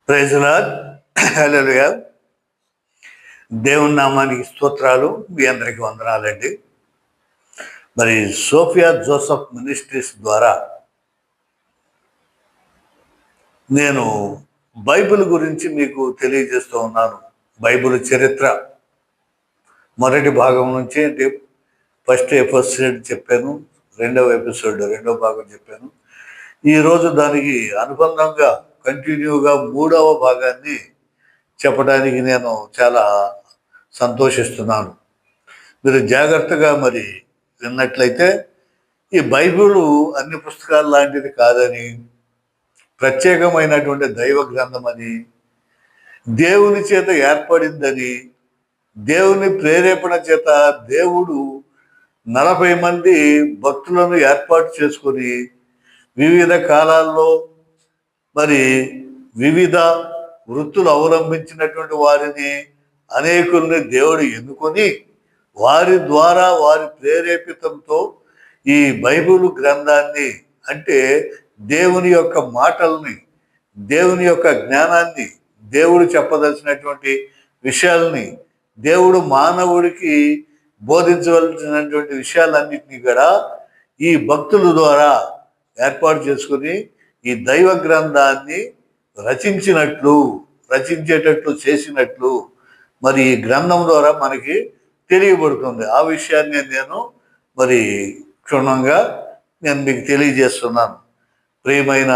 Praise lord. హల్లెలూయా. దేవుని నామానికి స్తోత్రాలు. మీ అందరికీ వందనాలండి. మరి సోఫియా జోసెఫ్ మినిస్ట్రీస్ ద్వారా నేను బైబిల్ గురించి మీకు తెలియజేస్తూ ఉన్నాను. బైబిల్ చరిత్ర మొదటి భాగం నుంచి అంటే ఫస్ట్ ఎపిసోడ్ చెప్పాను, రెండవ భాగం చెప్పాను. ఈరోజు దానికి అనుబంధంగా కంటిన్యూగా మూడవ భాగాన్ని చెప్పడానికి నేను చాలా సంతోషిస్తున్నాను. మీరు జాగ్రత్తగా మరి విన్నట్లయితే ఈ బైబిల్ అన్ని పుస్తకాలు లాంటిది కాదని, ప్రత్యేకమైనటువంటి దైవ గ్రంథం అని, దేవుని చేత ఏర్పడిందని, దేవుని ప్రేరేపణ చేత దేవుడు 40 మంది భక్తులను ఏర్పాటు చేసుకొని వివిధ కాలాల్లో మరి వివిధ వృత్తులు అవలంబించినటువంటి వారిని అనేకుల్ని దేవుడు ఎన్నుకొని వారి ద్వారా వారి ప్రేరేపితంతో ఈ బైబిల్ గ్రంథాన్ని అంటే దేవుని యొక్క మాటల్ని, దేవుని యొక్క జ్ఞానాన్ని, దేవుడు చెప్పదలసినటువంటి విషయాల్ని, దేవుడు మానవుడికి బోధించవలసినటువంటి విషయాలన్నింటినీ కూడా ఈ భక్తుల ద్వారా ఏర్పాటు చేసుకుని ఈ దైవ గ్రంథాన్ని రచించేటట్లు చేసినట్లు మరి ఈ గ్రంథం ద్వారా మనకి తెలియబడుతుంది. ఆ విషయాన్ని నేను మరి క్షుణ్ణంగా నేను మీకు తెలియజేస్తున్నాను. ప్రియమైన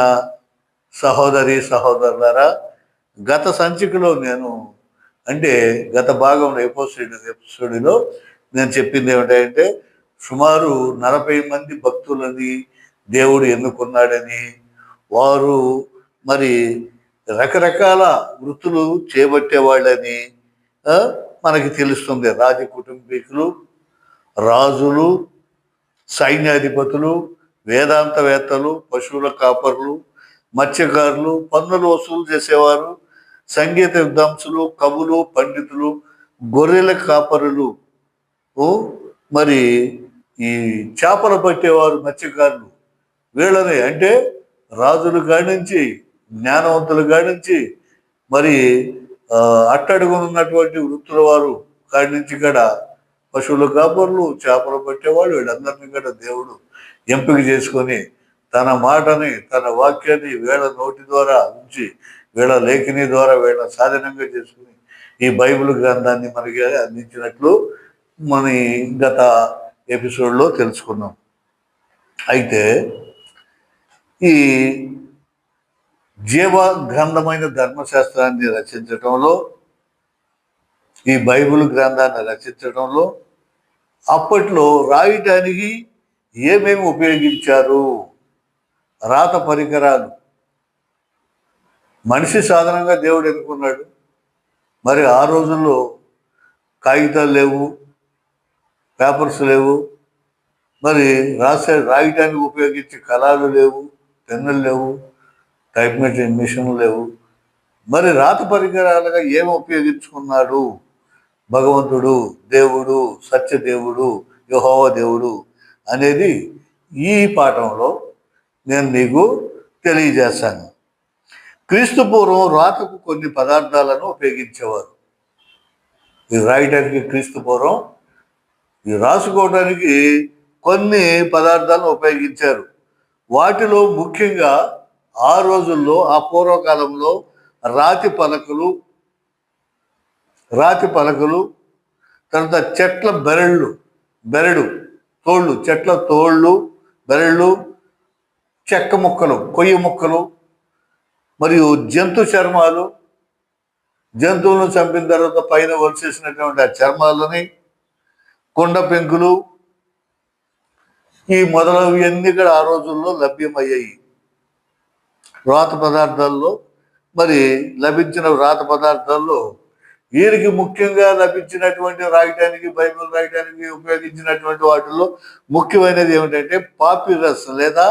సహోదరి సహోదరులారా, గత సంచికలో నేను అంటే గత భాగంలో ఎపిసోడ్లో నేను చెప్పింది ఏమిటంటే సుమారు 40 మంది భక్తులని దేవుడు ఎన్నుకున్నాడని, వారు మరి రకరకాల వృత్తులు చేపట్టేవాళ్ళని మనకి తెలుస్తుంది. కుటుంబీకులు, రాజులు, సైన్యాధిపతులు, వేదాంతవేత్తలు, పశువుల కాపరులు, మత్స్యకారులు, పన్నులు వసూలు చేసేవారు, సంగీత విద్వాంసులు, కవులు, పండితులు, గొర్రెల కాపరులు, మరి ఈ చేపలు పట్టేవారు, మత్స్యకారులు, వీళ్ళని అంటే రాజులు కానించి జ్ఞానవంతులు కానించి మరి అట్టడుగునున్నటువంటి వృత్తుల వారు కానించి కూడా పశువుల కాపరులు, చేపలు పట్టేవాళ్ళు, వీళ్ళందరినీ కూడా దేవుడు ఎంపిక చేసుకొని తన మాటని, తన వాక్యాన్ని వీళ్ళ నోటి ద్వారా ఉంచి, వీళ్ళ లేఖని ద్వారా వీళ్ళ సాధనంగా చేసుకుని ఈ బైబిల్ గ్రంథాన్ని మనకి అందించినట్లు మన గత ఎపిసోడ్లో తెలుసుకున్నాం. అయితే ఈ జీవ గ్రంథమైన ధర్మశాస్త్రాన్ని రచించటంలో, ఈ బైబిల్ గ్రంథాన్ని రచించటంలో అప్పట్లో రాయటానికి ఏమేమి ఉపయోగించారు? రాత పరికరాలు మనిషి సాధనంగా దేవుడు ఎన్నుకున్నాడు. మరి ఆ రోజుల్లో కాగితాలు లేవు, పేపర్స్ లేవు, మరి రాయటానికి ఉపయోగించే కలాలు లేవు, పెన్నులు లేవు, టైప్ మిషన్లు లేవు. మరి రాత పరికరాలుగా ఏమి ఉపయోగించుకున్నాడు భగవంతుడు, దేవుడు, సత్యదేవుడు, యెహోవా దేవుడు అనేది ఈ పాఠంలో నేను మీకు తెలియజేస్తాను. క్రీస్తు పూర్వం రాతకు కొన్ని పదార్థాలను ఉపయోగించేవారు. ఇది రాయటానికి క్రీస్తు పూర్వం ఇది రాసుకోవడానికి కొన్ని పదార్థాలను ఉపయోగించారు. వాటిలో ముఖ్యంగా ఆ రోజుల్లో, ఆ పూర్వకాలంలో రాతి పలకలు, తర్వాత చెట్ల చెట్ల తోళ్ళు, బెరళ్ళు, చెక్క ముక్కలు, కొయ్య ముక్కలు, మరియు జంతు చర్మాలు, జంతువులను చంపిన తర్వాత పైన వలిసేసినటువంటి ఆ చర్మాలని, కొండ పెంకులు, ఈ మొదలవన్నీ కూడా ఆ రోజుల్లో లభ్యమయ్యాయి. రాత పదార్థాల్లో మరి లభించిన రాత పదార్థాల్లో వీరికి ముఖ్యంగా లభించినటువంటి రాయటానికి, బైబిల్ రాయటానికి ఉపయోగించినటువంటి వాటిల్లో ముఖ్యమైనది ఏమిటంటే పాపిరస్ లేదా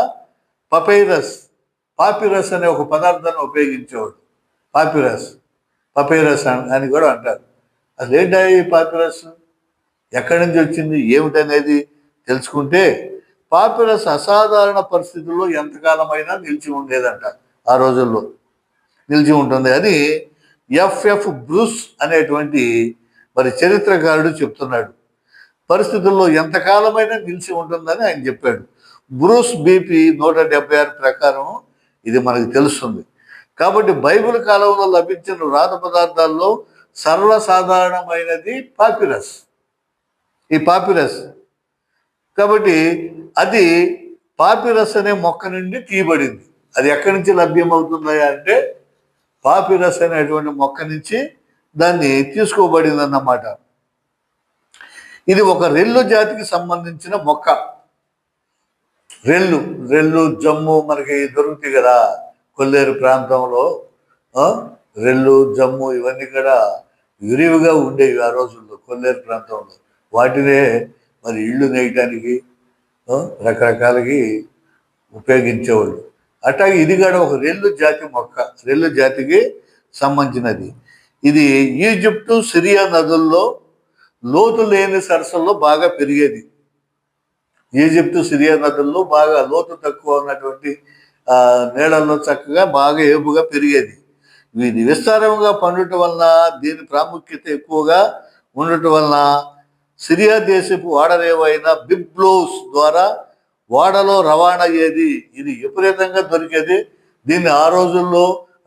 పాపిరస్ అనే ఒక పదార్థాన్ని ఉపయోగించేవాడు. పపైరస్ అని కూడా అంటారు. అసలు ఏంటి పాపిరస్, ఎక్కడి నుంచి వచ్చింది, ఏమిటనేది తెలుసుకుంటే పాపిరస్ అసాధారణ పరిస్థితుల్లో ఎంతకాలమైనా నిలిచి ఉండేదంట ఆ రోజుల్లో. నిలిచి ఉంటుంది అని ఎఫ్ఎఫ్ బ్రూస్ అనేటువంటి మరి చరిత్రకారుడు చెప్తున్నాడు. పరిస్థితుల్లో ఎంతకాలమైనా నిలిచి ఉంటుందని ఆయన చెప్పాడు. బ్రూస్ బీపీ 176 ప్రకారం ఇది మనకు తెలుస్తుంది. కాబట్టి బైబిల్ కాలంలో లభించిన వ్రాత పదార్థాల్లో సర్వసాధారణమైనది పాపిరస్. ఈ పాపిరస్ కాబట్టి అది పాపిరస్ అనే మొక్క నుండి తీయబడింది. అది ఎక్కడి నుంచి లభ్యమవుతుందా అంటే పాపిరస్ అనేటువంటి మొక్క నుంచి దాన్ని తీసుకోబడింది అన్నమాట. ఇది ఒక రెల్లు జాతికి సంబంధించిన మొక్క. రెల్లు జమ్ము మనకి దొరుకుతాయి కదా, కొల్లేరు ప్రాంతంలో రెల్లు జమ్ము ఇవన్నీ కూడా విరివిగా ఉండేవి ఆ రోజుల్లో కొల్లేరు ప్రాంతంలో. వాటినే మరి ఇళ్ళు నేయటానికి రకరకాలకి ఉపయోగించేవాళ్ళు. అట్లాగే ఇది కూడా ఒక రెల్లు జాతి మొక్క, రెల్లు జాతికి సంబంధించినది. ఇది ఈజిప్టు సిరియా నదుల్లో లోతు లేని సరస్సుల్లో బాగా పెరిగేది. ఈజిప్టు సిరియా నదుల్లో బాగా లోతు తక్కువ ఉన్నటువంటి నీళ్ళల్లో చక్కగా బాగా ఏపుగా పెరిగేది. ఇది విస్తారంగా పండటం వలన, దీని ప్రాముఖ్యత ఎక్కువగా ఉండటం వలన సిరియా దేశపు ఓడరేవైన బిబ్లోస్ ద్వారా ఓడలో రవాణా అయ్యేది. ఇది విపరీతంగా దొరికేది. దీన్ని ఆ రోజుల్లో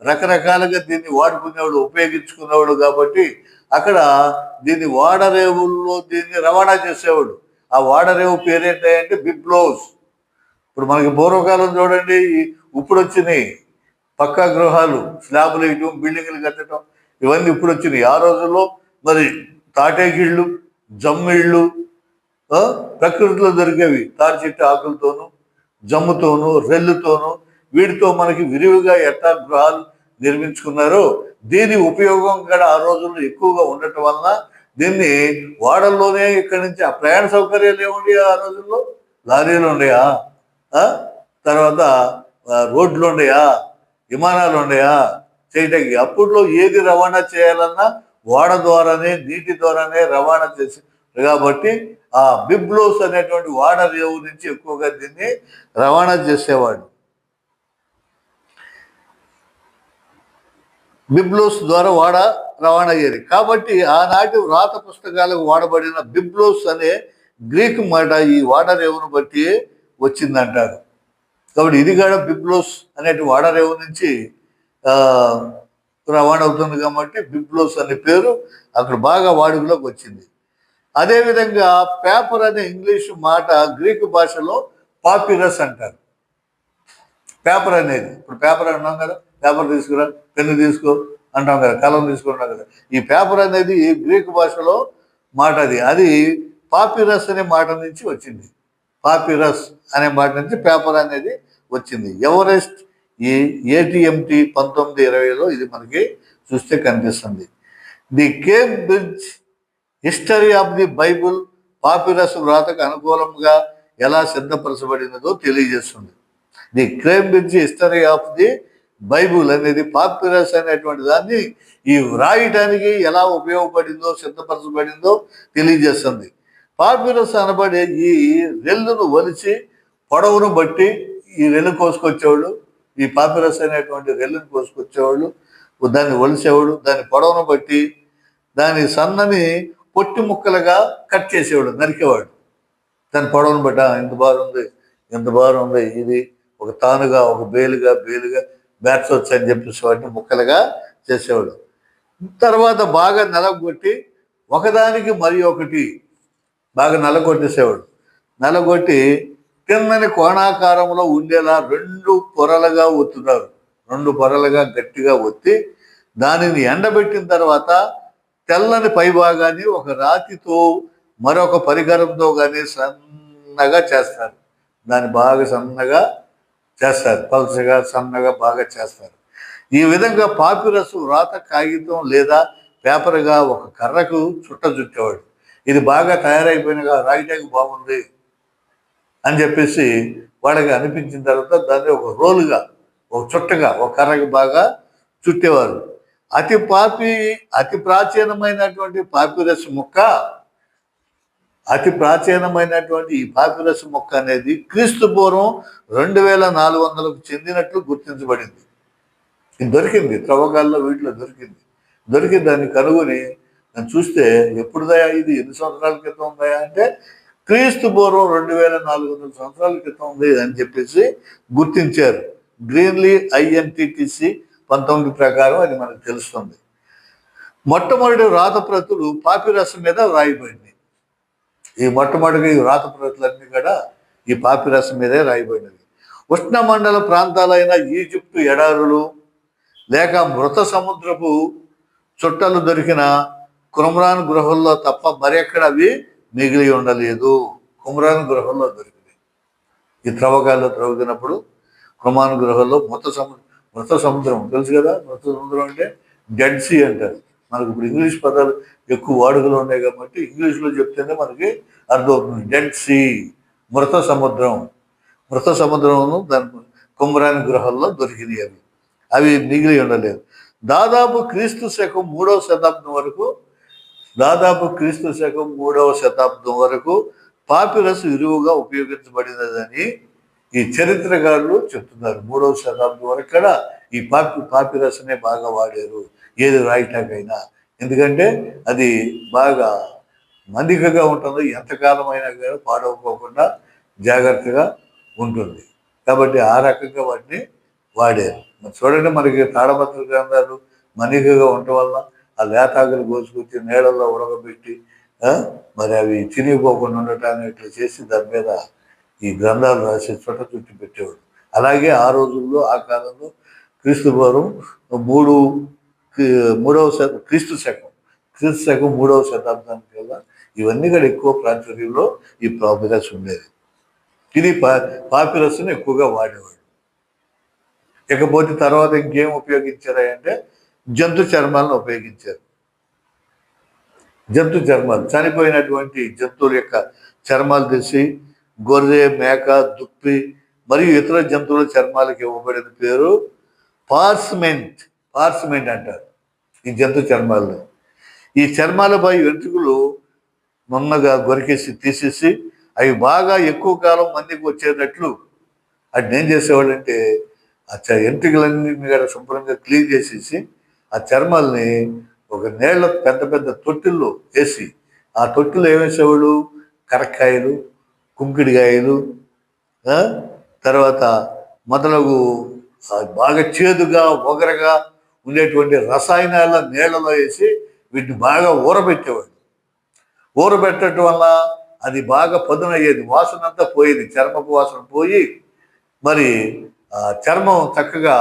రకరకాలుగా దీన్ని వాడుకునేవాడు, ఉపయోగించుకునేవాడు. కాబట్టి అక్కడ దీన్ని ఓడరేవుల్లో దీన్ని రవాణా చేసేవాడు. ఆ ఓడరేవు పేరేంటంటే బిబ్లోస్. ఇప్పుడు మనకి పూర్వకాలం చూడండి, ఇప్పుడు వచ్చినాయి పక్కా గృహాలు, స్లాబులు వేయటం, బిల్డింగ్లు కట్టడం, ఇవన్నీ ఇప్పుడు వచ్చినాయి. ఆ రోజుల్లో మరి తాటేకిళ్ళు, జమ్మిళ్ళు ప్రకృతిలో దొరికేవి. తాటి చెట్టు ఆకులతోనూ, జమ్ముతోనూ, రెల్లుతోనూ, వీటితో మనకి విరివిగా ఎట్లా గృహాలు నిర్మించుకున్నారో దీని ఉపయోగం కూడా ఆ రోజుల్లో ఎక్కువగా ఉండటం వలన దీన్ని వాడల్లోనే ఇక్కడి నుంచి ఆ ప్రయాణ సౌకర్యాలు ఏముండే ఆ రోజుల్లో, లారీలు ఉండయా, తర్వాత రోడ్లు ఉండయా, విమానాలు ఉండయా చేయటానికి. అప్పట్లో ఏది రవాణా చేయాలన్నా ఓడ ద్వారానే, నీటి ద్వారానే రవాణా చేసి కాబట్టి ఆ బిబ్లోస్ అనేటువంటి ఓడ రేవు నుంచి ఎక్కువగా దీన్ని రవాణా చేసేవాడు. బిబ్లోస్ ద్వారా వాడ రవాణా అయ్యేది. కాబట్టి ఆనాటి వ్రాత పుస్తకాలకు వాడబడిన బిబ్లోస్ అనే గ్రీక్ మాట ఈ వాడరేవును బట్టి వచ్చిందంటారు. కాబట్టి ఇది కూడా బిబ్లోస్ అనేటి వాడరేవు నుంచి రవాణా అవుతుంది. కాబట్టి బిబ్లోస్ అనే పేరు అక్కడ బాగా వాడుకలోకి వచ్చింది. అదేవిధంగా పేపర్ అనే ఇంగ్లీష్ మాట గ్రీకు భాషలో పాపిరస్ అంటారు. పేపర్ అనేది, ఇప్పుడు పేపర్ అంటాం కదా, పేపర్ తీసుకురా, పెన్ను తీసుకో అంటాం కదా, కలం తీసుకుంటాం కదా. ఈ పేపర్ అనేది గ్రీకు భాషలో మాట. అది పాపిరస్ అనే మాట నుంచి వచ్చింది. పాపిరస్ అనే మాట నుంచి పేపర్ అనేది వచ్చింది. ఎవరెస్ట్ ఈ ATMT 1920లో ఇది మనకి చూస్తే కనిపిస్తుంది. The Cambridge history of the Bible papyrus వ్రాతకు అనుకూలంగా ఎలా సిద్ధపరచబడినదో తెలియజేస్తుంది. The Cambridge history of the Bible అనేది పాపిరస్ అనేటువంటి దాన్ని ఈ వ్రాయటానికి ఎలా ఉపయోగపడిందో, సిద్ధపరచబడిందో తెలియజేస్తుంది. పాపిరస్ అనబడే ఈ రెల్లును ఒలిచి పొడవును బట్టి ఈ రెల్లు కోసుకొచ్చేవాళ్ళు, ఈ పాపిరస్ అనేటువంటి రెల్లును కోసుకొచ్చేవాళ్ళు, దాన్ని ఒలిసేవాడు, దాని పొడవును బట్టి దాని సన్నని పొట్టి ముక్కలుగా కట్ చేసేవాడు, నరికేవాడు. దాని పొడవును బట్ట ఎంత బాగుంది, ఎంత బాగుంది, ఇది ఒక తానుగా, ఒక బేలుగా బ్యాట్స్ అని చెప్పేసి వాటిని ముక్కలుగా చేసేవాడు. తర్వాత బాగా నలగొట్టి ఒకదానికి మరి ఒకటి బాగా నలగొట్టేసేవాడు. నలగొట్టి కిందని కోణాకారంలో ఉండేలా 2 పొరలుగా ఒత్తుతారు. 2 పొరలుగా గట్టిగా ఒత్తి దానిని ఎండబెట్టిన తర్వాత తెల్లని పైభాగాన్ని ఒక రాతితో మరొక పరికరంతో కానీ సన్నగా చేస్తారు. దాన్ని బాగా సన్నగా చేస్తారు, పలుచగా సన్నగా బాగా చేస్తారు. ఈ విధంగా పాపిరస్ వ్రాత కాగితం లేదా పేపర్గా ఒక కర్రకు చుట్టేవాడు. ఇది బాగా తయారైపోయినగా రాయటానికి బాగుంది అని చెప్పేసి వాళ్ళకి అనిపించిన తర్వాత దాన్ని ఒక రోలుగా, ఒక చుట్టగా, ఒక కర్రకి బాగా చుట్టేవారు. అతి ప్రాచీనమైనటువంటి పాపిరస్ మొక్క, అతి ప్రాచీనమైనటువంటి ఈ పాపిరస్ మొక్క అనేది క్రీస్తు పూర్వం 2400కు చెందినట్లు గుర్తించబడింది. ఇది దొరికింది, త్రవ్వకాల్లో వీటిలో దొరికింది. దొరికి దాన్ని కనుగొని నేను చూస్తే ఎప్పుడుదయా ఇది, ఎన్ని సంవత్సరాల క్రితం ఉందయా అంటే క్రీస్తు పూర్వం 2400 సంవత్సరాల క్రితం ఉంది అని చెప్పేసి గుర్తించారు. గ్రీన్లీ INTTC 19 ప్రకారం అది మనకు తెలుస్తుంది. మొట్టమొదటి రాత ప్రతులు పాపిరస్ మీద రాయబడింది. ఈ మొట్టమొదటి రాత ప్రతులన్నీ కూడా ఈ పాపిరస్ మీదే రాయబడినవి. ఉష్ణమండల ప్రాంతాలైన ఈజిప్టు ఎడారులు లేక మృత సముద్రపు చుట్టలు దొరికిన కుమ్రాన్ గృహంలో తప్ప మరెక్కడ అవి మిగిలి ఉండలేదు. కుమ్రాన్ గృహంలో దొరికింది. ఈ త్రవ్వకాల్లో త్రవ్వుతున్నప్పుడు కుమ్రాన్ గృహంలో మృత సముద్రం తెలుసు కదా. మృత సముద్రం అంటే డెడ్ సీ అంటారు. మనకు ఇప్పుడు ఇంగ్లీష్ పదాలు ఎక్కువ వాడుకలు ఉన్నాయి కాబట్టి ఇంగ్లీష్లో చెప్తేనే మనకి అర్థమవుతుంది. డెడ్ సీ, మృత సముద్రం. మృత సముద్రం దాని కుమ్రాన్ గృహంలో దొరికినాయి. అవి మిగిలి ఉండలేదు. దాదాపు క్రీస్తు శకం 3వ శతాబ్దం వరకు పాపిరస్ విరివిగా ఉపయోగించబడినదని ఈ చరిత్రకారులు చెప్తున్నారు. 3వ శతాబ్దం వరకు కూడా ఈ పాపిరస్నే బాగా వాడారు ఏది రాయటాకైనా. ఎందుకంటే అది బాగా మన్నికగా ఉంటుంది, ఎంతకాలం అయినా కానీ పాడవకోకుండా జాగ్రత్తగా ఉంటుంది. కాబట్టి ఆ రకంగా వాటిని వాడారు. చూడండి, మనకి తాళపత్ర గ్రంథాలు మన్నికగా ఉండటం వల్ల ఆ లేతాకులు కోసుకొచ్చి నీళ్ళల్లో ఉడకబెట్టి మరి అవి చినిగిపోకుండా ఉండటాన్ని ఇట్లా చేసి దాని మీద ఈ గ్రంథాలు రాసి చుట్ట చుట్టి పెట్టేవాడు. అలాగే ఆ రోజుల్లో, ఆ కాలంలో క్రీస్తు పూర్వం క్రీస్తు శకం 3వ శతాబ్దానికి కల్లా ఇవన్నీ కూడా ఎక్కువ ప్రాచుర్యంలో ఈ పాపిరస్ ఉండేది. ఇది పాపిరస్ని ఎక్కువగా వాడేవాడు. ఇకపోతే తర్వాత ఇంకేం ఉపయోగించారంటే జంతు చర్మాలను ఉపయోగించారు. జంతు చర్మాలు, చనిపోయినటువంటి జంతువుల యొక్క చర్మాలు తీసి గొర్రె, మేక, దుప్పి మరియు ఇతర జంతువుల చర్మాలకు ఇవ్వబడిన పేరు పార్స్మెంట్ అంటారు ఈ జంతు చర్మాలను. ఈ చర్మాలపై వెంట్రుకలు నున్నగా గొరికేసి తీసేసి అవి బాగా ఎక్కువ కాలం మందికి వచ్చేటట్లు అది ఏం చేసేవాళ్ళంటే ఆ వెంట్రుకలన్నింటినీ కూడా శుభ్రంగా క్లీన్ చేసేసి ఆ చర్మాలని ఒక నీళ్ళ పెద్ద పెద్ద తొట్టిల్లో వేసి ఆ తొట్టిలో ఏమేసేవాళ్ళు కరక్కాయలు, కుంకుడికాయలు, తర్వాత మొదలగు బాగా చేదుగా ఒగరగా ఉండేటువంటి రసాయనాల నీళ్లలో వేసి వీటిని బాగా ఊరబెట్టేవాడు. ఊరబెట్టడం వల్ల అది బాగా పదునయ్యేది, వాసన అంతా పోయేది, చర్మపు వాసన పోయి మరి చర్మం చక్కగా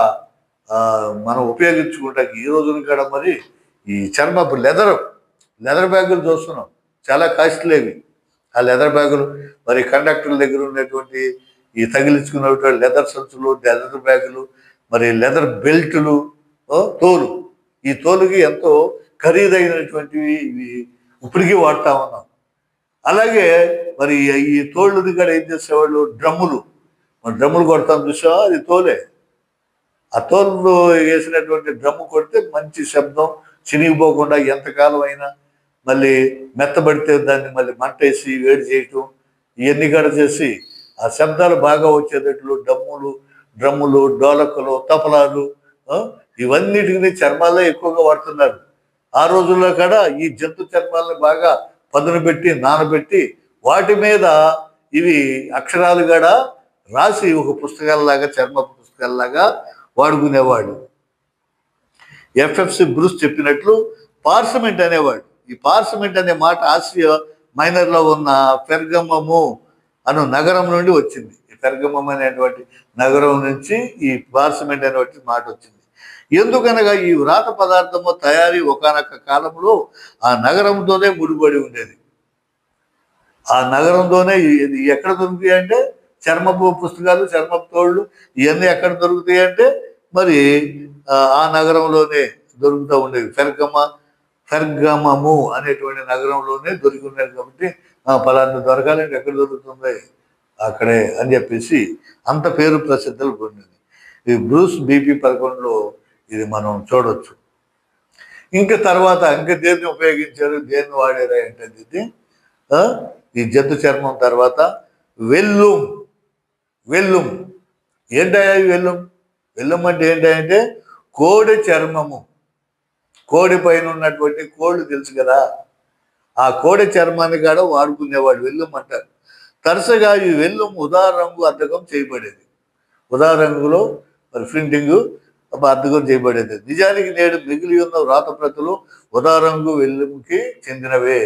మనం ఉపయోగించుకుంటానికి ఈ రోజున కూడా మరి ఈ చర్మపు లెదర్ బ్యాగులు చూస్తున్నాం, చాలా కాస్ట్లీవి. ఆ లెదర్ బ్యాగులు మరి కండక్టర్ల దగ్గర ఉన్నటువంటి ఈ తగిలించుకున్నటువంటి లెదర్ సంచులు, లెదర్ బ్యాగులు, మరి లెదర్ బెల్టులు, తోలు. ఈ తోలుకి ఎంతో ఖరీదైనటువంటివి ఇవి ఇప్పటికీ వాడుతూ ఉన్నాం. అలాగే మరి ఈ తోళ్ళది కూడా ఏం చేసేవాళ్ళు డ్రమ్ములు కొడతాం చూసా, అది తోలే. ఆ తోలు వేసినటువంటి డ్రమ్ము కొడితే మంచి శబ్దం, చినిగిపోకుండా ఎంతకాలం అయినా మళ్ళీ మెత్తబడితే దాన్ని మళ్ళీ మంట వేసి వేడి చేయటం, ఇవన్నీ కూడా చేసి ఆ శబ్దాలు బాగా వచ్చేటట్లు డ్రమ్ములు, డోలకులు, తపలాలు ఇవన్నిటిని చర్మాలే ఎక్కువగా వాడుతున్నారు. ఆ రోజుల్లో కూడా ఈ జంతు చర్మాలను బాగా పదును పెట్టి నానబెట్టి వాటి మీద ఇవి అక్షరాలు కూడా రాసి ఒక పుస్తకాలలాగా, చర్మ పుస్తకాలలాగా వాడుకునేవాడు. FFC బ్రూస్ చెప్పినట్లు పార్సమెంట్ అనేవాడు. ఈ పార్సమెంట్ అనే మాట ఆసియా మైనర్లో ఉన్న పెర్గమము అను నగరం నుండి వచ్చింది. ఈ పెర్గమం అనేటువంటి నగరం నుంచి ఈ పార్సమెంట్ అనేటువంటి మాట వచ్చింది. ఎందుకనగా ఈ వ్రాత పదార్థము తయారీ ఒకానొక కాలంలో ఆ నగరంతోనే ముడిపడి ఉండేది. ఆ నగరంతోనే ఎక్కడ దొరుకుతాయి అంటే చర్మపు పుస్తకాలు, చర్మపు తోళ్ళు ఇవన్నీ ఎక్కడ దొరుకుతాయి అంటే మరి ఆ నగరంలోనే దొరుకుతూ ఉండేవి. పెర్గమము అనేటువంటి నగరంలోనే దొరికి ఉండేది. కాబట్టి పలానా దొరకాలంటే ఎక్కడ దొరుకుతుంది అక్కడే అని చెప్పేసి అంత పేరు ప్రసిద్ధులు పొందింది. ఈ బ్రూస్ BP 11లో ఇది మనం చూడవచ్చు. ఇంకా తర్వాత ఇంకా దేన్ని ఉపయోగించారు, దేన్ని వాడారు అంటే ఇది ఈ జంతు చర్మం తర్వాత వెల్లుం ఏంటయ్యా వెల్లుం అంటే ఏంటంటే కోడి చర్మము, కోడి పైన ఉన్నటువంటి కోళ్ళు తెలుసు కదా, ఆ కోడి చర్మాన్ని కూడా వాడుకునేవాడు, వెల్లుం అంటారు. తరచుగా ఈ వెల్లుం ఉదా రంగు అద్దకం చేయబడేది. ఉదా రంగులో మరి ప్రింటింగ్ అద్దకం చేయబడేది. నిజానికి నేడు మిగిలి ఉన్న వ్రాతప్రతులు ఉదా రంగు వెల్లుంకి చెందినవే.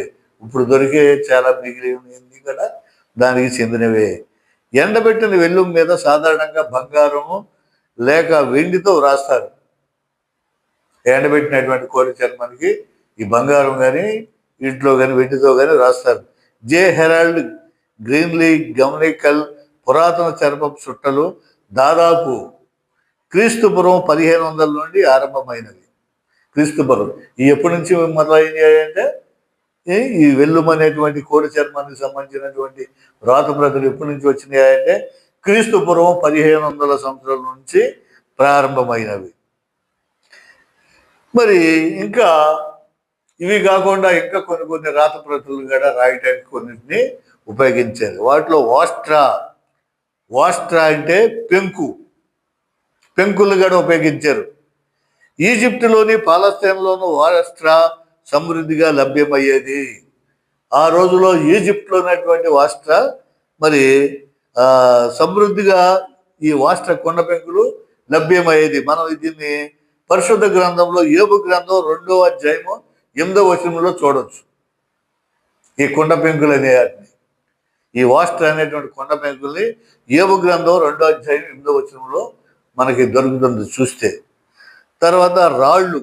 ఇప్పుడు దొరికే చాలా మిగిలి ఉంది కూడా దానికి చెందినవే. ఎండబెట్టిన వెల్లుం మీద సాధారణంగా బంగారము లేక వెండితో వ్రాస్తారు. ఎండబెట్టినటువంటి కోడి చర్మానికి ఈ బంగారం కానీ ఇంట్లో కానీ వెండితో కానీ రాస్తారు. జే హెరాల్డ్, గ్రీన్లీ, గమనికల్ పురాతన చర్మపు చుట్టలు దాదాపు క్రీస్తుపురం 1500 నుండి ఆరంభమైనవి. క్రీస్తుపురం ఈ ఎప్పటి నుంచి మొదలైనవి అంటే ఈ వెల్లుం అనేటువంటి కోడి చర్మానికి సంబంధించినటువంటి వ్రాతప్రతులు ఎప్పటి నుంచి వచ్చినాయంటే క్రీస్తుపురం 1500 సంవత్సరాల నుంచి ప్రారంభమైనవి. మరి ఇంకా ఇవి కాకుండా ఇంకా కొన్ని రాతప్రతులు కూడా రాయటానికి కొన్నింటిని ఉపయోగించారు. వాటిలో వాస్ట్రా అంటే పెంకులు కూడా ఉపయోగించారు. ఈజిప్టులోని పాలస్తీన్లోను వాస్ట్రా సమృద్ధిగా లభ్యమయ్యేది. ఆ రోజులో ఈజిప్ట్లో ఉన్నటువంటి వాస్ట్రా మరి సమృద్ధిగా ఈ వాస్ట్రా కొండ పెంకులు లభ్యమయ్యేది. మనం దీన్ని పరిశుద్ధ గ్రంథంలో యోబు గ్రంథం 2వ అధ్యాయము 8వ వచనంలో చూడవచ్చు. ఈ కొండ పెంకులు అనే వాటిని, ఈ వాస్ట్రా అనేటువంటి కొండ పెంకుల్ని యోబు గ్రంథం 2వ అధ్యాయం 8వ వచనంలో మనకి దొరుకుతుంది చూస్తే. తర్వాత రాళ్ళు,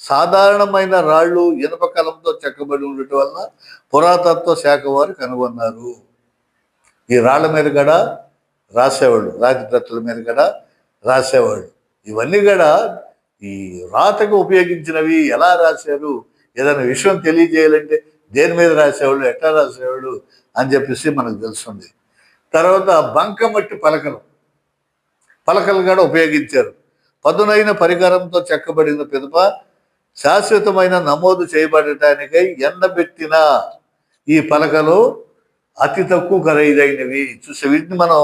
సాధారణమైన రాళ్ళు ఇనుప కలంతో చెక్కబడి ఉండటం వలన పురాతత్వ శాఖ వారు కనుగొన్నారు. ఈ రాళ్ల మీద కూడా రాసేవాళ్ళు, రాతి ప్రతుల మీద కూడా రాసేవాళ్ళు. ఇవన్నీ కూడా ఈ రాతకు ఉపయోగించినవి. ఎలా రాశారు, ఏదైనా విషయం తెలియజేయాలంటే దేని మీద రాసేవాళ్ళు, ఎట్లా రాసేవాళ్ళు అని చెప్పేసి మనకు తెలుస్తుంది. తర్వాత బంకమట్టి పలకలు కూడా ఉపయోగించారు. పదునైన పరికరంతో చెక్కబడిన పిదప శాశ్వతమైన నమోదు చేయబడటానికై ఎండబెట్టిన ఈ పలకలు అతి తక్కువ ఖరీదైనవి. చూసే వీటిని మనం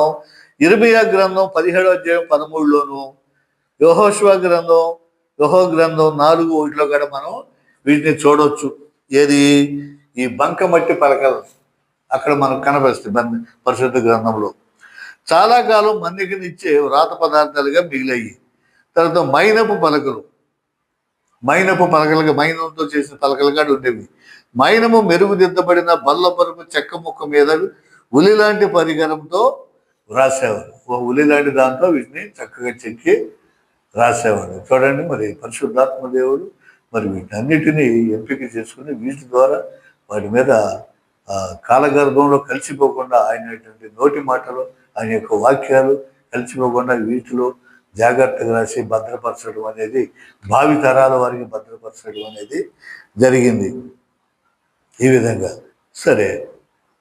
ఇర్మియా గ్రంథం 17వ అధ్యాయం 13లోను, యెహో గ్రంథం 4:1లో కూడా మనం వీటిని చూడవచ్చు. ఏది ఈ బంకమట్టి పలకలు అక్కడ మనకు కనపరుస్తాయి పరిశుద్ధ గ్రంథంలో. చాలా కాలం మన్నికనిచ్చే వ్రాత పదార్థాలుగా మిగిలాయి. తర్వాత మైనంతో చేసిన పలకలు కూడా ఉండేవి. మైనము మెరుగుదిద్దబడిన బల్లపరుపు చెక్క ముక్క మీద ఉలి లాంటి పరికరంతో రాసేవారు. ఉలి లాంటి దాంతో వీటిని చక్కగా చెక్కి రాసేవాడు. చూడండి, మరి పరిశుద్ధాత్మ దేవుడు మరి వీటన్నిటినీ ఎంపిక చేసుకుని వీటి ద్వారా వాటి మీద కాలగర్భంలో కలిసిపోకుండా ఆయన నోటి మాటలు, ఆయన యొక్క వాక్యాలు కలిసిపోకుండా వీటిలో జాగ్రత్తగా రాసి భద్రపరచడం అనేది, భావి తరాల వారికి భద్రపరచడం అనేది జరిగింది. ఈ విధంగా సరే,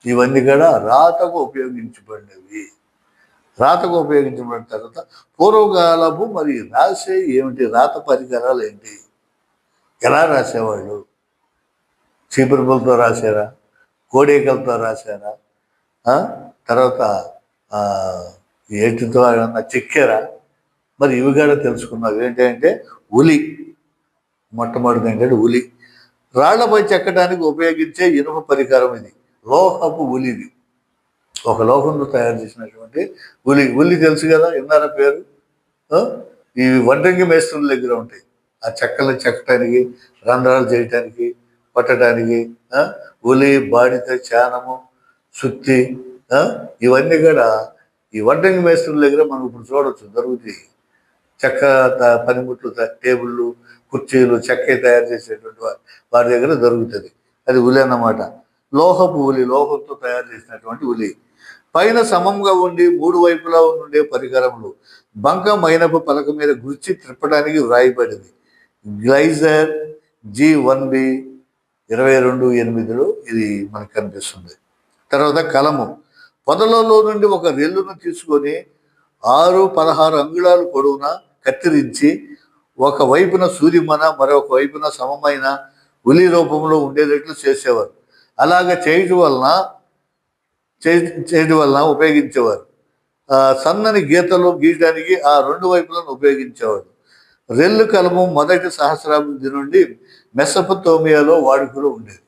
ఇవన్నీ కూడా రాతకు ఉపయోగించబడినవి. రాతకు ఉపయోగించబడిన తర్వాత పూర్వకాలపు మరి రాసే ఏమిటి, రాత పరికరాలు ఏంటి, ఎలా రాసేవాళ్ళు? చీపురుపులతో రాశారా, కోడేకలతో రాశారా, తర్వాత ఏటితో ఏమన్నా చెక్కారా? మరి ఇవి కూడా తెలుసుకున్నావు. ఏంటంటే ఉలి, మొట్టమొదటి ఏంటంటే ఉలి. రాళ్లపై చెక్కడానికి ఉపయోగించే ఇనుప పరికరం ఇది. లోహపు ఉలిది, ఒక లోహంతో తయారు చేసినటువంటి ఉలి తెలుసు కదా, విన్నారా పేరు? ఈ వడ్రంగి మేస్త్రుల దగ్గర ఉంటాయి. ఆ చెక్కలను చెక్కటానికి, రంధ్రాలు చేయటానికి, పట్టడానికి ఉలి, బాడిత, చానము, సుత్తి, ఇవన్నీ కూడా ఈ వడ్రంగి మేస్త్రుల దగ్గర మనం ఇప్పుడు చూడవచ్చు, దొరుకుతాయి. చెక్క పనిముట్లు, టేబుళ్ళు, కుర్చీలు చెక్క తయారు చేసేటువంటి వారి దగ్గర దొరుకుతుంది. అది ఉలి అన్నమాట. లోహపు ఉలి, లోహంతో తయారు చేసినటువంటి ఉలి. పైన సమంగా ఉండి 3 వైపులా ఉండే పరికరములు. బంక మైనపు పలక మీద గుర్చి త్రిప్పడానికి వ్రాయబడింది. గ్లైజర్ G1B 22:8లో ఇది మనకు కనిపిస్తుంది. తర్వాత కలము. పొదలలో నుండి ఒక రెల్లును తీసుకొని 6-16 అంగుళాలు పొడవున కత్తిరించి ఒక వైపున సూర్యమన, మరొక వైపున సమమైన ఉలి రూపంలో ఉండేటట్లు చేసేవారు. అలాగ చేయటం వలన ఉపయోగించేవారు. సన్నని గీతలు గీయడానికి ఆ 2 వైపులను ఉపయోగించేవాడు. రెల్లు కలము మొదటి సహస్రాబ్ది నుండి మెసొపొతేమియాలో వాడుకలో ఉండేది.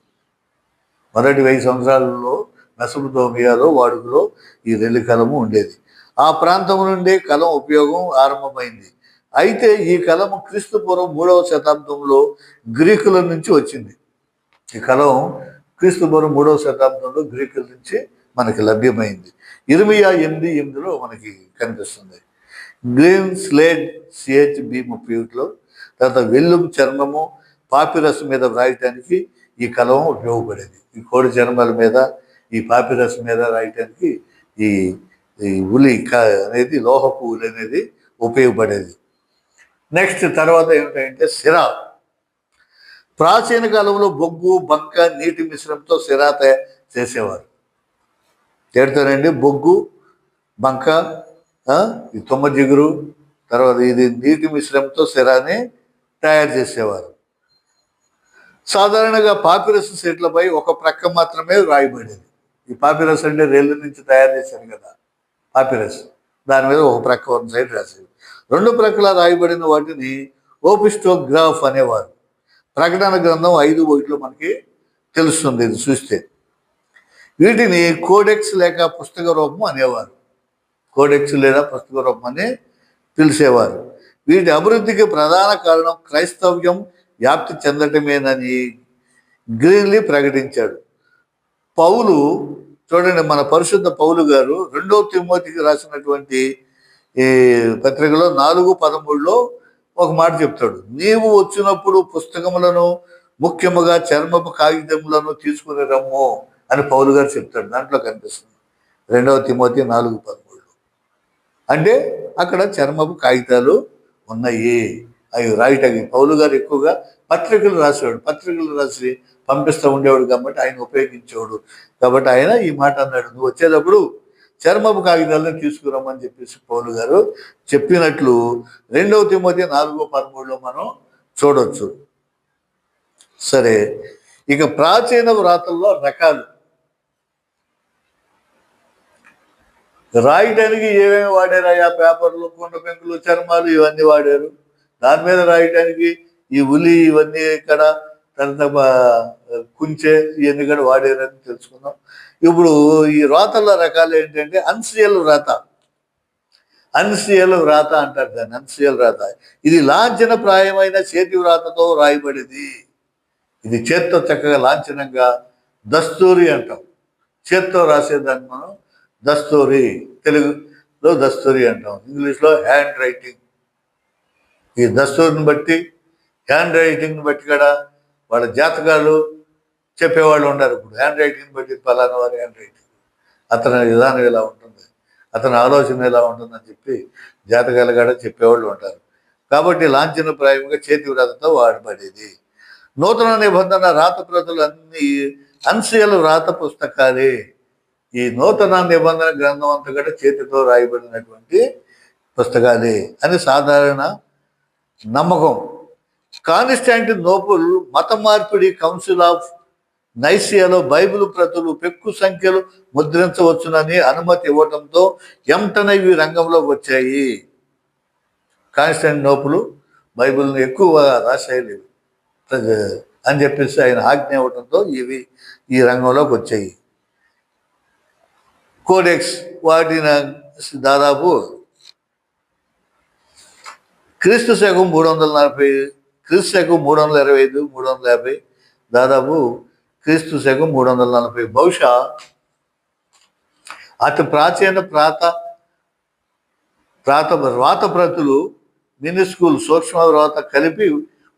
మొదటి 1000 సంవత్సరాలలో మెసొపొతేమియాలో వాడుకలో ఈ రెల్లు కలము ఉండేది. ఆ ప్రాంతం నుండి కలం ఉపయోగం ఆరంభమైంది. అయితే ఈ కలము క్రీస్తు పూర్వం 3వ శతాబ్దంలో గ్రీకుల నుంచి వచ్చింది. ఈ కలం క్రీస్తు పూర్వం 3వ శతాబ్దంలో గ్రీకుల నుంచి మనకి లభ్యమైంది. ఇర్మియా 8:8లో మనకి కనిపిస్తుంది. గ్రీన్ స్లేట్ CH-B-31లో, తర్వాత వెల్లుం చర్మము పాపిరస్ మీద వ్రాయటానికి ఈ కలం ఉపయోగపడేది. ఈ కోడి చర్మాల మీద, ఈ పాపిరస్ మీద రాయటానికి ఈ ఈ ఉలి అనేది, లోహపు ఉలి అనేది ఉపయోగపడేది. నెక్స్ట్ తర్వాత ఏమిటంటే సిరా. ప్రాచీన కాలంలో బొగ్గు, బంక, నీటి మిశ్రమంతో సిరా చేసేవారు. చేడతారండి బొగ్గు, బంక, ఈ తుమ్మ జిగురు, తర్వాత ఇది నీటి మిశ్రమంతో సిరాని తయారు చేసేవారు. సాధారణంగా పాపిరస్ సెట్లపై ఒక ప్రక్క మాత్రమే రాయబడేది. ఈ పాపిరస్ అంటే రెల్లు నుంచి తయారు చేశారు కదా పాపిరస్, దాని మీద ఒక ప్రక్క వన్ సైడ్ రాసేది. 2 ప్రక్కల రాయబడిన వాటిని ఓపిస్టోగ్రాఫ్ అనేవారు. ప్రకటన గ్రంథం 5:1లో మనకి తెలుస్తుంది ఇది చూస్తే. వీటిని కోడెక్స్ లేక పుస్తక రూపం అనేవారు. కోడెక్స్ లేదా పుస్తక రూపం అని పిలిచేవారు. వీటి అభివృద్ధికి ప్రధాన కారణం క్రైస్తవ్యం వ్యాప్తి చెందటమేనని గ్రీన్లీ ప్రకటించాడు. పౌలు చూడండి, మన పరిశుద్ధ పౌలు గారు 2వ తిమోతికి రాసినటువంటి ఈ పత్రికలో 4:13లో ఒక మాట చెప్తాడు. నీవు వచ్చినప్పుడు పుస్తకములను, ముఖ్యముగా చర్మపు కాగితములను తీసుకుని రమ్ము అని పౌలు గారు చెప్తాడు. దాంట్లో కనిపిస్తుంది 2వ తిమోతి 4:13. అంటే అక్కడ చర్మపు కాగితాలు ఉన్నాయి. అవి రాయటానికి పౌలు గారు ఎక్కువగా పత్రికలు రాసేవాడు. పత్రికలు రాసి పంపిస్తూ ఉండేవాడు కాబట్టి ఆయన ఉపయోగించేవాడు. కాబట్టి ఆయన ఈ మాట అన్నాడు, నువ్వు వచ్చేటప్పుడు చర్మపు కాగితాలను తీసుకురమ్మని చెప్పేసి పౌలు గారు చెప్పినట్లు 2వ తిమోతి 4:13లో మనం చూడవచ్చు. సరే, ఇక ప్రాచీన వ్రాతల్లో రకాలు. రాయటానికి ఏమేమి వాడారు? ఆ పేపర్లు, కుండ పెంకులు, చర్మాలు ఇవన్నీ వాడారు. దాని మీద రాయటానికి ఈ ఉలి ఇవన్నీ ఇక్కడ తర్వాత కుంచె ఇవన్నీ కూడా వాడారని తెలుసుకున్నాం. ఇప్పుడు ఈ వ్రాతల రకాలు ఏంటంటే అన్సియల్ వ్రాత. అన్సియల్ వ్రాత అంటారు దాన్ని, అన్సియల్ వ్రాత. ఇది లాంఛన ప్రాయమైన చేతి వ్రాతతో రాయబడింది. ఇది చేత్తో చక్కగా లాంఛనంగా దస్తూరి అంటాం. చేత్తో రాసేదాన్ని మనం దస్తూరి, తెలుగులో దస్తూరి అంటాం, ఇంగ్లీష్లో హ్యాండ్ రైటింగ్. ఈ దస్తూరిని బట్టి, హ్యాండ్ రైటింగ్ని బట్టి కూడా వాళ్ళ జాతకాలు చెప్పేవాళ్ళు ఉన్నారు. ఇప్పుడు హ్యాండ్ రైటింగ్ బట్టి పలానా వారి హ్యాండ్ రైటింగ్, అతని విధానం ఎలా ఉంటుంది, అతని ఆలోచన ఎలా ఉంటుందని చెప్పి జాతకాలు కూడా చెప్పేవాళ్ళు ఉంటారు. కాబట్టి లాంఛనప్రాయంగా చేతి వ్రాతతో వాడబడేది. నూతన నిబంధన రాత ప్రతులు అన్ని అన్సియల్ వ్రాత పుస్తకాలే. ఈ నూతన నిబంధన గ్రంథం అంతా కూడా చేతితో రాయబడినటువంటి పుస్తకాలే అని సాధారణ నమ్మకం. కాన్స్టాంటినోపుల్ మత మార్పిడి కౌన్సిల్ ఆఫ్ నైసియాలో బైబిల్ ప్రతులు పెక్కు సంఖ్యలో ముద్రించవచ్చునని అనుమతి ఇవ్వడంతో ఎంటనే ఇవి రంగంలోకి వచ్చాయి. కాన్స్టాంటినోపుల్ బైబిల్ని ఎక్కువ రాసేయలేదు అని చెప్పేసి ఆయన ఆజ్ఞ ఇవ్వడంతో ఇవి ఈ రంగంలోకి వచ్చాయి. కోడెక్స్ వాటిని దాదాపు క్రీస్తు శకం 340, క్రీస్తు శకం 325, 350, దాదాపు క్రీస్తు శకం 340. బహుశా అతి ప్రాచీన వ్రాత ప్రతులు మినిస్కూల్ సూక్ష్మ వ్రాత కలిపి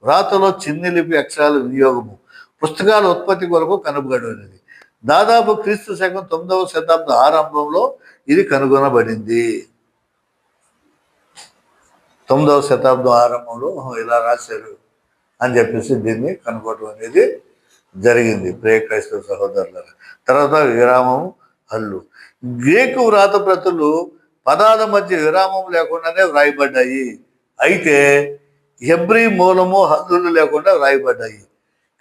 వ్రాతలో చిన్ని లిపి అక్షరాల వినియోగము పుస్తకాల ఉత్పత్తి కొరకు కనుగొనబడినది. దాదాపు క్రీస్తు శకం 9వ శతాబ్దం ఆరంభంలో ఇది కనుగొనబడింది. 9వ శతాబ్దం ఆరంభంలో ఇలా రాశారు అని చెప్పేసి దీన్ని కనుగొనడం అనేది జరిగింది. ప్రియ క్రైస్తవ సహోదరుల తర్వాత విరామం హల్లు. గ్రీకు వ్రాత ప్రతులు పదాల మధ్య విరామం లేకుండానే వ్రాయబడ్డాయి. అయితే హెబ్రీ మూలము హల్లులు లేకుండా వ్రాయబడ్డాయి.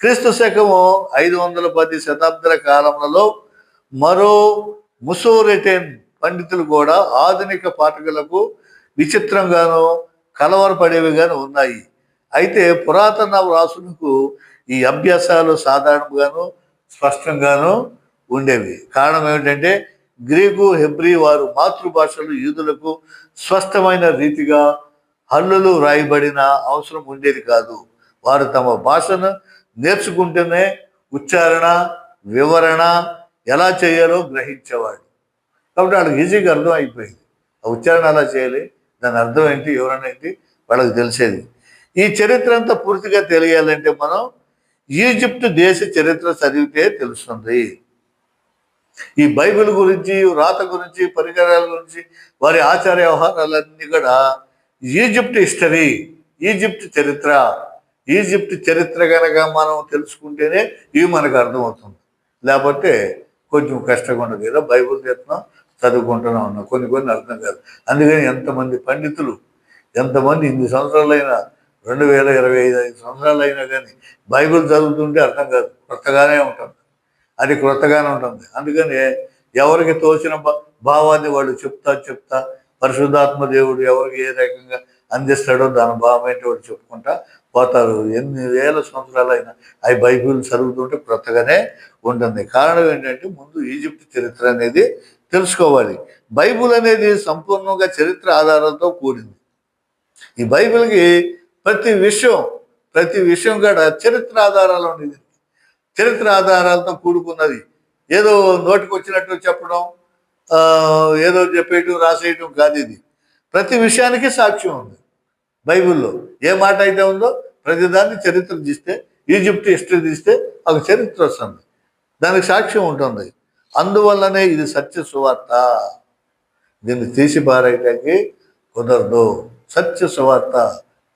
క్రీస్తు శకము 510 శతాబ్దాల కాలంలో మరో ముసోరెటెన్ పండితులు కూడా ఆధునిక పాఠకులకు విచిత్రంగానూ కలవరపడేవిగానే ఉన్నాయి. అయితే పురాతన వ్రాసులకు ఈ అభ్యాసాలు సాధారణంగాను స్పష్టంగాను ఉండేవి. కారణం ఏమిటంటే గ్రీకు హెబ్రీ వారు మాతృభాషలు యూదులకు స్పష్టమైన రీతిగా హల్లులు వ్రాయబడిన అవసరం ఉండేది కాదు. వారు తమ భాషను నేర్చుకుంటేనే ఉచ్చారణ వివరణ ఎలా చేయాలో గ్రహించేవాడు. కాబట్టి వాళ్ళకి ఈజీగా అర్థం అయిపోయింది. ఆ ఉచ్చారణ ఎలా చేయాలి, దాని అర్థం ఏంటి, వివరణ ఏంటి వాళ్ళకి తెలిసేది. ఈ చరిత్ర అంతా పూర్తిగా తెలియాలంటే మనం ఈజిప్ట్ దేశ చరిత్ర చదివితే తెలుస్తుంది. ఈ బైబిల్ గురించి, వ్రాత గురించి, పరికరాల గురించి, వారి ఆచార వ్యవహారాలన్నీ కూడా ఈజిప్ట్ హిస్టరీ, ఈజిప్ట్ చరిత్ర, ఈజిప్ట్ చరిత్ర కనుక మనం తెలుసుకుంటేనే ఇవి మనకు అర్థమవుతుంది. లేకపోతే కొంచెం కష్టంగా ఉండదు. ఏదో బైబిల్ చేస్తున్నాం, చదువుకుంటూనే ఉన్నాం, కొన్ని అర్థం కాదు. అందుకని ఎంతమంది పండితులు, ఎంతమంది ఇన్ని సంవత్సరాలైనా 2025 సంవత్సరాలు అయినా కానీ బైబిల్ చదువుతుంటే అర్థం కాదు, కొత్తగానే ఉంటుంది. అది క్రొత్తగానే ఉంటుంది. అందుకని ఎవరికి తోచిన భావాన్ని వాళ్ళు చెప్తా పరిశుద్ధాత్మ దేవుడు ఎవరికి ఏ రకంగా అందిస్తాడో దాని భావం ఏంటి వాడు చెప్పుకుంటా పోతారు. ఎన్ని వేల సంవత్సరాలైనా అవి బైబిల్ చదువుతుంటే క్రొత్తగానే ఉంటుంది. కారణం ఏంటంటే ముందు ఈజిప్ట్ చరిత్ర అనేది తెలుసుకోవాలి. బైబిల్ అనేది సంపూర్ణంగా చరిత్ర ఆధారాలతో కూడింది. ఈ బైబిల్కి ప్రతి విషయం కూడా చరిత్ర ఆధారాలు ఉండేది, చరిత్ర ఆధారాలతో కూడుకున్నది. ఏదో నోటికి వచ్చినట్టు చెప్పడం, ఏదో చెప్పేయటం రాసేయటం కాదు. ఇది ప్రతి విషయానికి సాక్ష్యం ఉంది. బైబిల్లో ఏ మాట అయితే ఉందో ప్రతిదాన్ని చరిత్ర తీస్తే, ఈజిప్ట్ హిస్టరీ తీస్తే ఒక చరిత్ర వస్తుంది, దానికి సాక్ష్యం ఉంటుంది. అందువల్లనే ఇది సత్య సువార్త. దీన్ని తీసి పారేయటానికి కుదరదు. సత్య సువార్త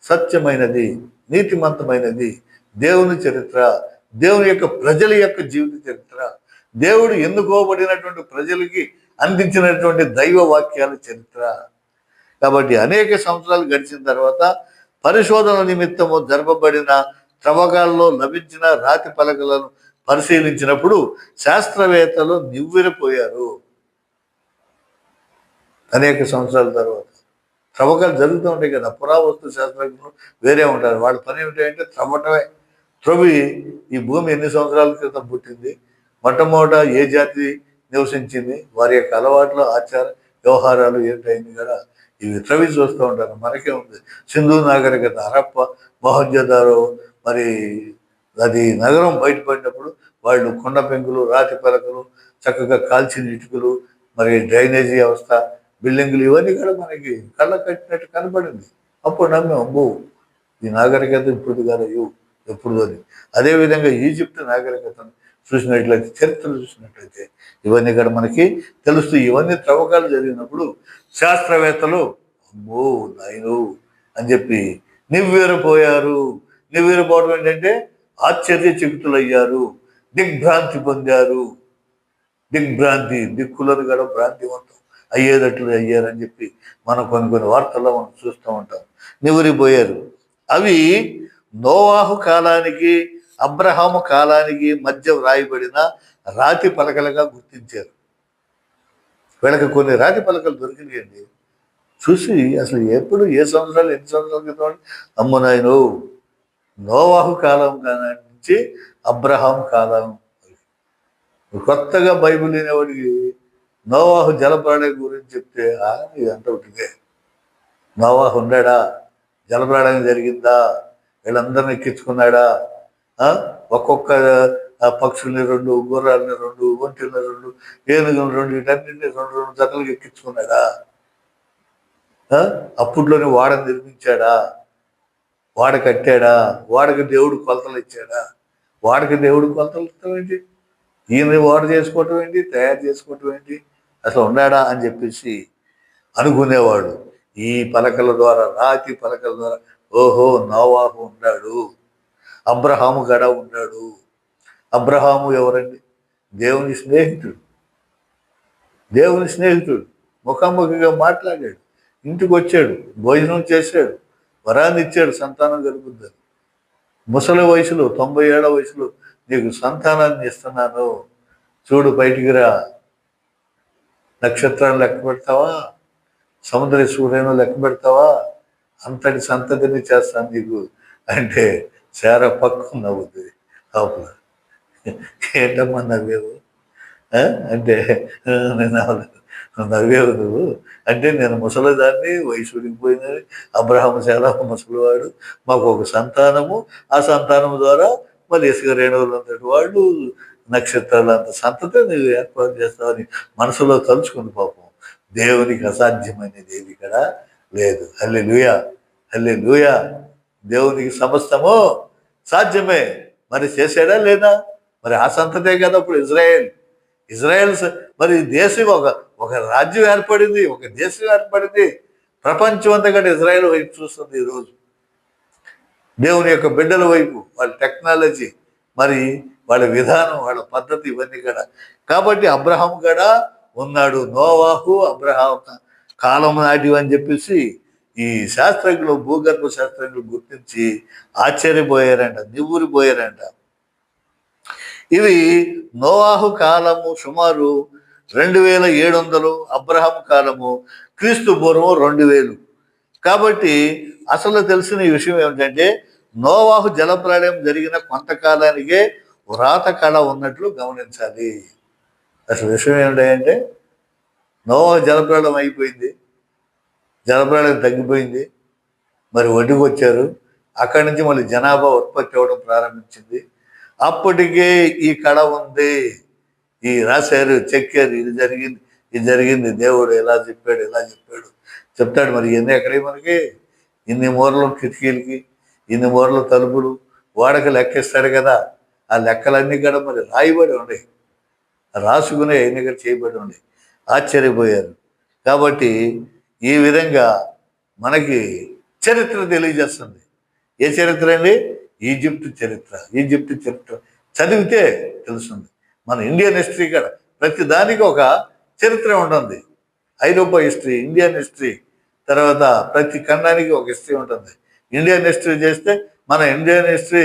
సత్యమైనది, నీతిమంతమైనది, దేవుని చరిత్ర, దేవుని యొక్క ప్రజల యొక్క జీవిత చరిత్ర, దేవుడు ఎన్నుకోబడినటువంటి ప్రజలకి అందించినటువంటి దైవ వాక్యాల చరిత్ర. కాబట్టి అనేక సంవత్సరాలు గడిచిన తర్వాత పరిశోధన నిమిత్తము జరపబడిన త్రవ్వకాల్లో లభించిన రాతి పలకలను పరిశీలించినప్పుడు శాస్త్రవేత్తలు నివ్వెరపోయారు. అనేక సంవత్సరాల తర్వాత త్రవ్వకాలు జరుగుతూ ఉంటాయి కదా, పురావస్తు శాస్త్రజ్ఞులు వేరే ఉంటారు. వాళ్ళ పని ఏమిటంటే త్రవ్వటమే. త్రవ్వి ఈ భూమి ఎన్ని సంవత్సరాల క్రితం పుట్టింది, మొట్టమొదట ఏ జాతి నివసించింది, వారి యొక్క అలవాట్లు, ఆచార వ్యవహారాలు ఏంటైంది కదా, ఇవి త్రవ్వి చూస్తూ ఉంటారు. మనకే ఉంది సింధు నాగరికత, హరప్ప మొహంజదారో, మరి అది నగరం బయటపడినప్పుడు వాళ్ళు కొండ పెంకులు, రాతి పలకలు, చక్కగా కాల్చిన ఇటుకలు, మరి డ్రైనేజీ వ్యవస్థ, బిల్డింగులు, ఇవన్నీ కూడా మనకి కళ్ళ కట్టినట్టు కనపడింది. అప్పుడు నమ్మే అబ్బో ఈ నాగరికత ఇప్పుడు కాదు ఎప్పుడు అని. అదేవిధంగా ఈజిప్ట్ నాగరికతను చూసినట్లయితే, చరిత్ర చూసినట్లయితే ఇవన్నీ కూడా మనకి తెలుస్తాయి. ఇవన్నీ త్రవ్వకాలు జరిగినప్పుడు శాస్త్రవేత్తలు అమ్మో నాయను అని చెప్పి నివ్వెరపోయారు. నివ్వెరపోవడం ఏంటంటే ఆశ్చర్యచకితులయ్యారు, దిగ్భ్రాంతి పొందారు. దిగ్భ్రాంతి, దిక్కులను కూడా భ్రాంతివంతం అయ్యేటట్లు అయ్యారని చెప్పి మనం కొన్ని వార్తల్లో మనం చూస్తూ ఉంటాం. నివ్వెరపోయారు. అవి నోవాహు కాలానికి అబ్రహాము కాలానికి మధ్య వ్రాయబడిన రాతి పలకలుగా గుర్తించారు. వీళ్ళకి కొన్ని రాతి పలకలు దొరికినాయండి. చూసి అసలు ఎప్పుడు ఏ సంవత్సరాలు ఎన్ని సంవత్సరాల క్రితం, అమ్మ నాయనో నోవాహు కాలం నుంచి అబ్రహాం కాలం. కొత్తగా బైబిల్ వినేవాడికి నోవాహు జలప్రళయం గురించి చెప్తే ఇదంతా ఒకటిదే. నోవాహు ఉన్నాడా, జలప్రళయం జరిగిందా, వీళ్ళందరినీ ఎక్కించుకున్నాడా, ఒక్కొక్క పక్షుల్ని 2, గుర్రాలని 2, ఒంటిని 2, ఏనుగులు 2, వీటన్నింటినీ 2 జతలకు ఎక్కించుకున్నాడా, అప్పట్లోనే వాడని నిర్మించాడా, వాడ కట్టాడా, వాడికి దేవుడు కొలతలు ఇచ్చాడా, వాడికి దేవుడు కొలతలు ఇస్తాం ఏంటి, ఈయన వాడు చేసుకోవటం ఏంటి, తయారు చేసుకోవటం ఏంటి, అసలు ఉన్నాడా అని చెప్పేసి అనుకునేవాడు. ఈ పలకల ద్వారా, రాతి పలకల ద్వారా ఓహో నోవాహు ఉన్నాడు, అబ్రహాము గడ ఉన్నాడు. అబ్రహాము ఎవరండి? దేవుని స్నేహితుడు. దేవుని స్నేహితుడు ముఖాముఖిగా మాట్లాడాడు, ఇంటికి వచ్చాడు, భోజనం చేశాడు, వరాన్ని ఇచ్చాడు, సంతానం కలుగుద్దని. ముసలి వయసులో 90 ఏళ్ల వయసులో నీకు సంతానాన్ని ఇస్తున్నాను, చూడు బయటికి రా, నక్షత్రాన్ని లెక్క పెడతావా, సముద్ర సూర్యులను లెక్క పెడతావా, అంతటి సంతతిని చేస్తాను నీకు అంటే శారా పక్కన నవ్వుతుంది లోపల. ఏంటమ్మా నవ్వేవు అంటే నేను నవ్వేవు నువ్వు అంటే నేను ముసలిదాన్ని, వయసు ఉడికిపోయినది, అబ్రహాము చాలా ముసలివాడు, మాకు ఒక సంతానము, ఆ సంతానం ద్వారా మళ్ళీ ఇసుక రేణువులు అంతటి వాళ్ళు, నక్షత్రాలు అంత సంతతి నువ్వు ఏర్పాటు చేస్తావని మనసులో తలుచుకుంది. పాపం దేవునికి అసాధ్యమైనది ఏది ఇక్కడ లేదు. హల్లెలూయా, హల్లెలూయా. దేవునికి సమస్తము సాధ్యమే. మరి చేశాడా లేదా? మరి ఆ సంతతే కదా ఇప్పుడు ఇజ్రాయేల్. మరి దేశం ఒక రాజ్యం ఏర్పడింది, ఒక దేశం ఏర్పడింది. ప్రపంచం అంతా కూడా ఇజ్రాయేల్ వైపు చూస్తుంది ఈరోజు. దేవుని యొక్క బిడ్డల వైపు, వాళ్ళ టెక్నాలజీ, మరి వాళ్ళ విధానం, వాళ్ళ పద్ధతి, ఇవన్నీ కూడా. కాబట్టి అబ్రహాం కూడా ఉన్నాడు. నోవాహు అబ్రహాం కాలం నాటివి అని చెప్పేసి ఈ శాస్త్రజ్ఞులు, భూగర్భ శాస్త్రజ్ఞులు గుర్తించి ఆశ్చర్యపోయారంట, నివ్వురిపోయారంట. ఇవి నోవాహు కాలము సుమారు 2700, అబ్రహాం కాలము క్రీస్తు పూర్వం 2000. కాబట్టి అసలు తెలిసిన ఈ విషయం ఏమిటంటే నోవాహు జలప్రళయం జరిగిన కొంతకాలానికే వ్రాత కళ ఉన్నట్లు గమనించాలి. అసలు విషయం ఏమిటంటే నోవాహు జలప్రళయం అయిపోయింది, జలప్రళయం తగ్గిపోయింది, మరి ఒడ్డుకు వచ్చారు. అక్కడి నుంచి మళ్ళీ జనాభా ఉత్పత్తి అవ్వడం ప్రారంభించింది. అప్పటికే ఈ కళ ఉంది, ఈ రాశారు, చెక్కారు, ఇది జరిగింది, దేవుడు ఎలా చెప్పాడు చెప్తాడు. మరి ఇవన్నీ ఎక్కడే మనకి ఇన్ని మూరలు కిటికీలకి, ఇన్ని మూరలు తలుపులు, వాడక లెక్కిస్తాడు కదా. ఆ లెక్కలన్నీ కూడా మరి రాయబడి ఉన్నాయి, రాసుకునే అన్ని కూడా చేయబడి ఉన్నాయి. ఆశ్చర్యపోయారు. కాబట్టి ఈ విధంగా మనకి చరిత్ర తెలియజేస్తుంది. ఏ చరిత్ర అండి? ఈజిప్ట్ చరిత్ర చదివితే తెలుస్తుంది. మన ఇండియన్ హిస్టరీ కూడా ప్రతి దానికి ఒక చరిత్ర ఉంటుంది. ఐరోపా హిస్టరీ, ఇండియన్ హిస్టరీ, తర్వాత ప్రతి ఖండానికి ఒక హిస్టరీ ఉంటుంది. ఇండియన్ హిస్టరీ చేస్తే మన ఇండియన్ హిస్టరీ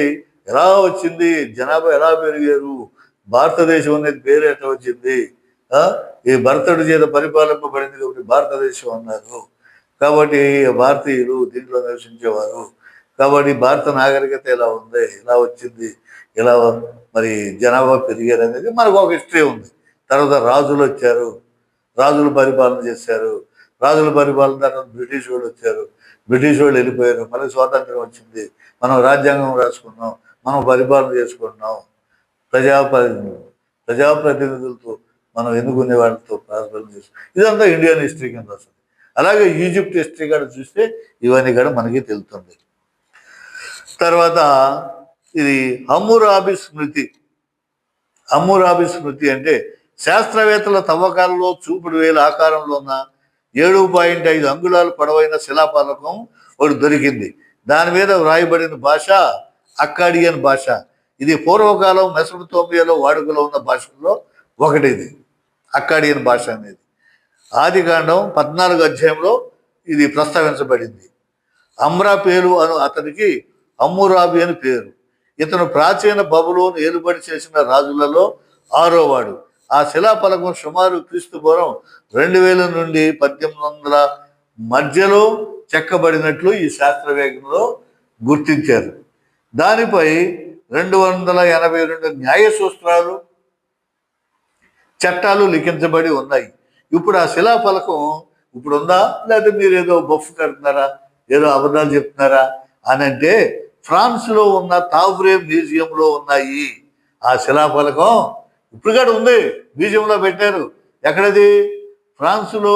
ఎలా వచ్చింది, జనాభా ఎలా పెరిగారు, భారతదేశం అనేది పేరు ఎట్లా వచ్చింది, ఈ భరతుడి చేత పరిపాలింపబడింది కాబట్టి భారతదేశం అన్నారు. కాబట్టి భారతీయులు దీంట్లో నివసించేవారు. కాబట్టి భారత నాగరికత ఎలా ఉంది, ఎలా వచ్చింది, ఎలా మరి జనాభా పెరిగారు అనేది మనకు ఒక హిస్టరీ ఉంది. తర్వాత రాజులు వచ్చారు, రాజులు పరిపాలన చేశారు, రాజుల పరిపాలన తర్వాత బ్రిటిష్ వాళ్ళు వచ్చారు, బ్రిటిష్ వాళ్ళు వెళ్ళిపోయారు, మళ్ళీ స్వాతంత్రం వచ్చింది, మనం రాజ్యాంగం రాసుకున్నాం, మనం పరిపాలన చేసుకుంటున్నాం, ప్రజాప్రతినిధులతో మనం ఎన్నుకునే వాళ్ళతో పరిపాలన చేస్తాం. ఇదంతా ఇండియన్ హిస్టరీ కింద వస్తుంది. అలాగే ఈజిప్ట్ హిస్టరీ కూడా చూస్తే ఇవన్నీ కూడా మనకి తెలుస్తుంది. తర్వాత ఇది హమ్మురాబి స్మృతి అంటే శాస్త్రవేత్తల తవ్వకాలలో చూపుడు వేల ఆకారంలో ఉన్న 7.5 అంగుళాలు పొడవైన శిలాఫలకం ఒకటి దొరికింది. దాని మీద వ్రాయబడిన భాష అక్కాడియన్ భాష. ఇది పూర్వకాలం మెసొపొతేమియాలో వాడుకలో ఉన్న భాషల్లో ఒకటి. ఇది అక్కాడియన్ భాష అనేది ఆదికాండం 14 అధ్యాయంలో ఇది ప్రస్తావించబడింది. అమ్రాపేలు అతనికి హమ్మురాబి అని పేరు. ఇతను ప్రాచీన బబులోను ఏలుబడి చేసిన రాజులలో 6వ వాడు. ఆ శిలాఫలకం సుమారు క్రీస్తు పూర్వం 2000 నుండి 1800 మధ్యలో చెక్కబడినట్లు ఈ శాస్త్రవేత్తలు గుర్తించారు. దానిపై 282 న్యాయ సూత్రాలు, చట్టాలు లిఖించబడి ఉన్నాయి. ఇప్పుడు ఆ శిలాఫలకం ఇప్పుడు ఉందా, లేదా మీరు ఏదో బొఫ్ కడుతున్నారా, ఏదో అబద్ధాలు చెప్తున్నారా అని అంటే ఫ్రాన్స్లో ఉన్న తావ్రే మ్యూజియంలో ఉన్నాయి. ఆ శిలాఫలకం ఇప్పుడు కూడా ఉంది, మ్యూజియంలో పెట్టారు. ఎక్కడది? ఫ్రాన్స్లో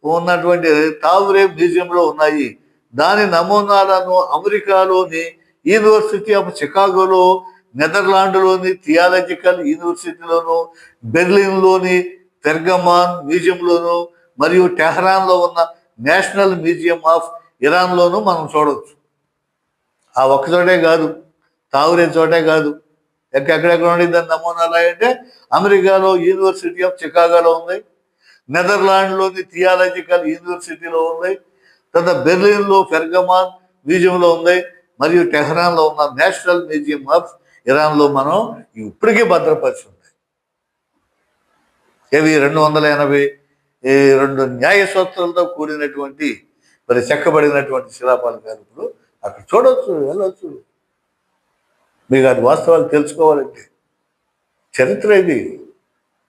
ఉన్నటువంటి తావ్రే మ్యూజియంలో ఉన్నాయి. దాని నమూనాలను అమెరికాలోని యూనివర్సిటీ ఆఫ్ చికాగోలో, నెదర్లాండ్లోని థియాలజికల్ యూనివర్సిటీలోను, బెర్లిన్లోని పెర్గమాన్ మ్యూజియంలోను మరియు టెహ్రాన్లో ఉన్న నేషనల్ మ్యూజియం ఆఫ్ ఇరాన్లోనూ మనం చూడవచ్చు. ఆ ఒక్క చోటే కాదు, తావురే చోటే కాదు, ఎక్కడెక్కడ ఉండి దాని నమూనాలు అంటే అమెరికాలో యూనివర్సిటీ ఆఫ్ చికాగోలో ఉంది, నెదర్లాండ్లోని థియాలజికల్ యూనివర్సిటీలో ఉంది, తర్వాత బెర్లిన్లో పెర్గమాన్ మ్యూజియంలో ఉంది, మరియు టెహ్రాన్లో ఉన్న నేషనల్ మ్యూజియం ఆఫ్ ఇరాన్లో మనం ఇప్పటికీ భద్రపరిచి ఉన్నాయి. ఇవి 282 న్యాయ సూత్రాలతో కూడినటువంటి మరి చెక్కబడినటువంటి శిలాఫలకాలు ఇప్పుడు అక్కడ చూడవచ్చు, వెళ్ళవచ్చు. మీకు అది వాస్తవాలు తెలుసుకోవాలంటే చరిత్ర ఇది,